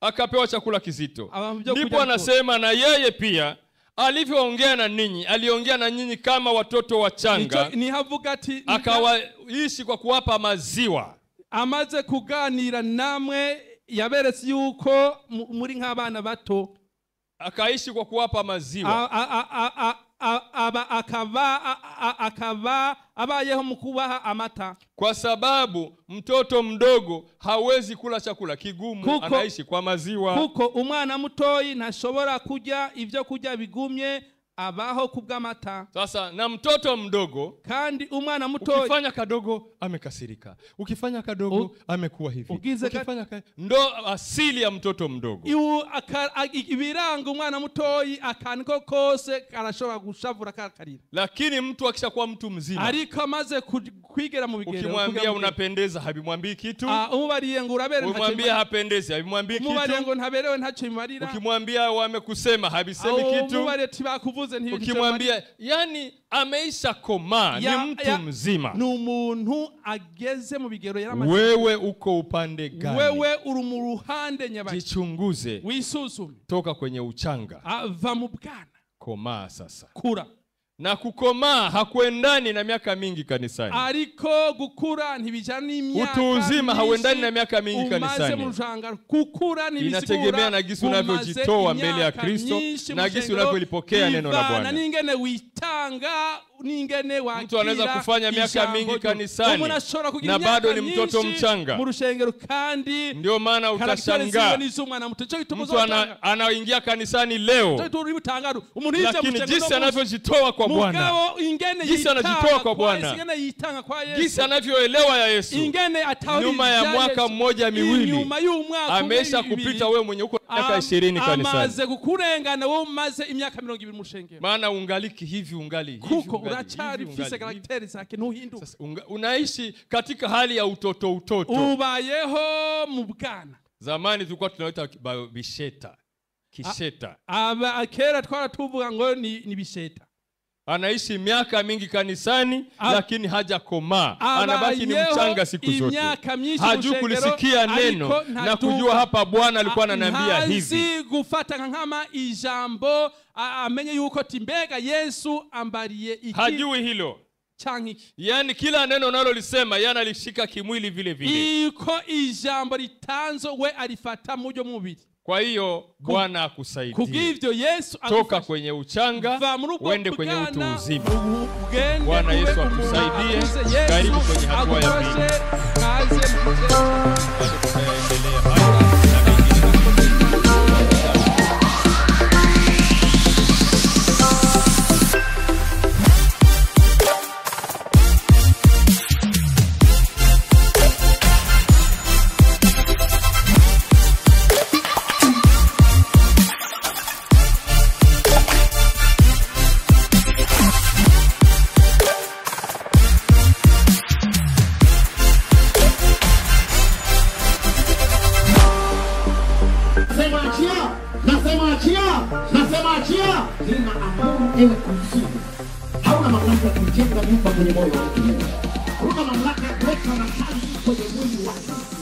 akapewa chakula kizito. Abavyo Ndipo kuja anasema na yeye pia alivyoongea na ninyi, aliongea na nyinyi kama watoto wachanga, ni havuga ati akawaishi kwa kuwapa maziwa. Amaze kuganira namwe yaberetse yuko muri nk'abana bato, akaishi kwa kuwapa maziwa. akaba abayeho mu kubaha amata, kwa sababu mtoto mdogo hawezi kula chakula kigumu, anaishi kwa maziwa. Kuko umwana mutoyi ntashobora kurya ivyo kurya bigumye, abaho kubw'amata. Sasa na mtoto mdogo, kandi umwana mutoyi ukifanya kadogo amekasirika, ukifanya kadogo amekuwa hivi, ukifanya ndo asili ya mtoto mdogo. Ibiranga umwana mutoyi akaniko kose karashobora gushavura kakarira. Lakini mtu akishakuwa mtu mzima, ariko amaze kwigera mu bigero, ukimwambia unapendeza habimwambii kitu, umubariye ngo urabere ntacyo, umwambia hapendezi habimwambii kitu, umubariye ngo ntaberewe ntacyo bimarira, ukimwambia wamekusema habisemi kitu, umubariye tibakuvuze ntibicyo, ukimwambia yani ameisha koma, ni mtu mzima, ni umuntu ageze mu bigero yaramaze. Wewe uko upande gani? Wewe uri mu ruhande nyabaki? Jichunguze, wisuzume. Toka kwenye uchanga, va mu bwana, komaa sasa. Kura. Na kukomaa hakuendani na miaka mingi kanisani. Ariko gukura ntibijana n'imyaka. Utu uzima hauendani na miaka mingi kanisani. Kukura inategemea na gisi unavyojitoa mbele ya Kristo, na gisi unavyolipokea neno la Bwana. Na ningene witanga, ningene wakira. Mtu anaweza kufanya miaka mingi kanisani na bado ni mtoto mchanga. Mu rushengero kandi ndio maana utashangaa mtu anaingia kanisani leo, lakini jinsi anavyojitoa kwa Bwana, jinsi anajitoa kwa Bwana, jinsi anavyoelewa ya Yesu, nyuma ya mwaka mmoja miwili amesha kupita wewe mwenye uko miaka 20 kanisani. Amaze kukurengana wewe umaze imyaka 20 mu rushengero. Maana ungaliki hivi, ungali hivi, kuko urachari fise karakteri zake ntuhinduka. Unaishi katika hali ya utoto. Ubayeho mu bwana. Zamani tulikuwa tunaita bisheta, kisheta. Kera twara tuvuga ngo ni bisheta. Anaishi miaka mingi kanisani lakini hajakomaa, anabaki ni mchanga siku zote. Hajui kulisikia neno na kujua hapa Bwana alikuwa ananiambia hivi. Hazi gufata nkama ijambo, amenye yuko timbega Yesu ambariye iki. Hajui hilo. Yani kila neno nalo lisema yana lishika kimwili vile vile. Iko ijambo litanzo we alifata mujo mubiri. Kwa hiyo Bwana akusaidie. Kugivyo Yesu toka kwenye uchanga uende kwenye utu uzima. Bwana Yesu akusaidie. Karibu kwenye hatua ya pili. Nasema achia. Nina amuru ewe kuzimu. Hauna mamlaka kujenga nyumba kwenye moyo wa mtu. Hauna mamlaka kuweka nakali kwenye mwili wako.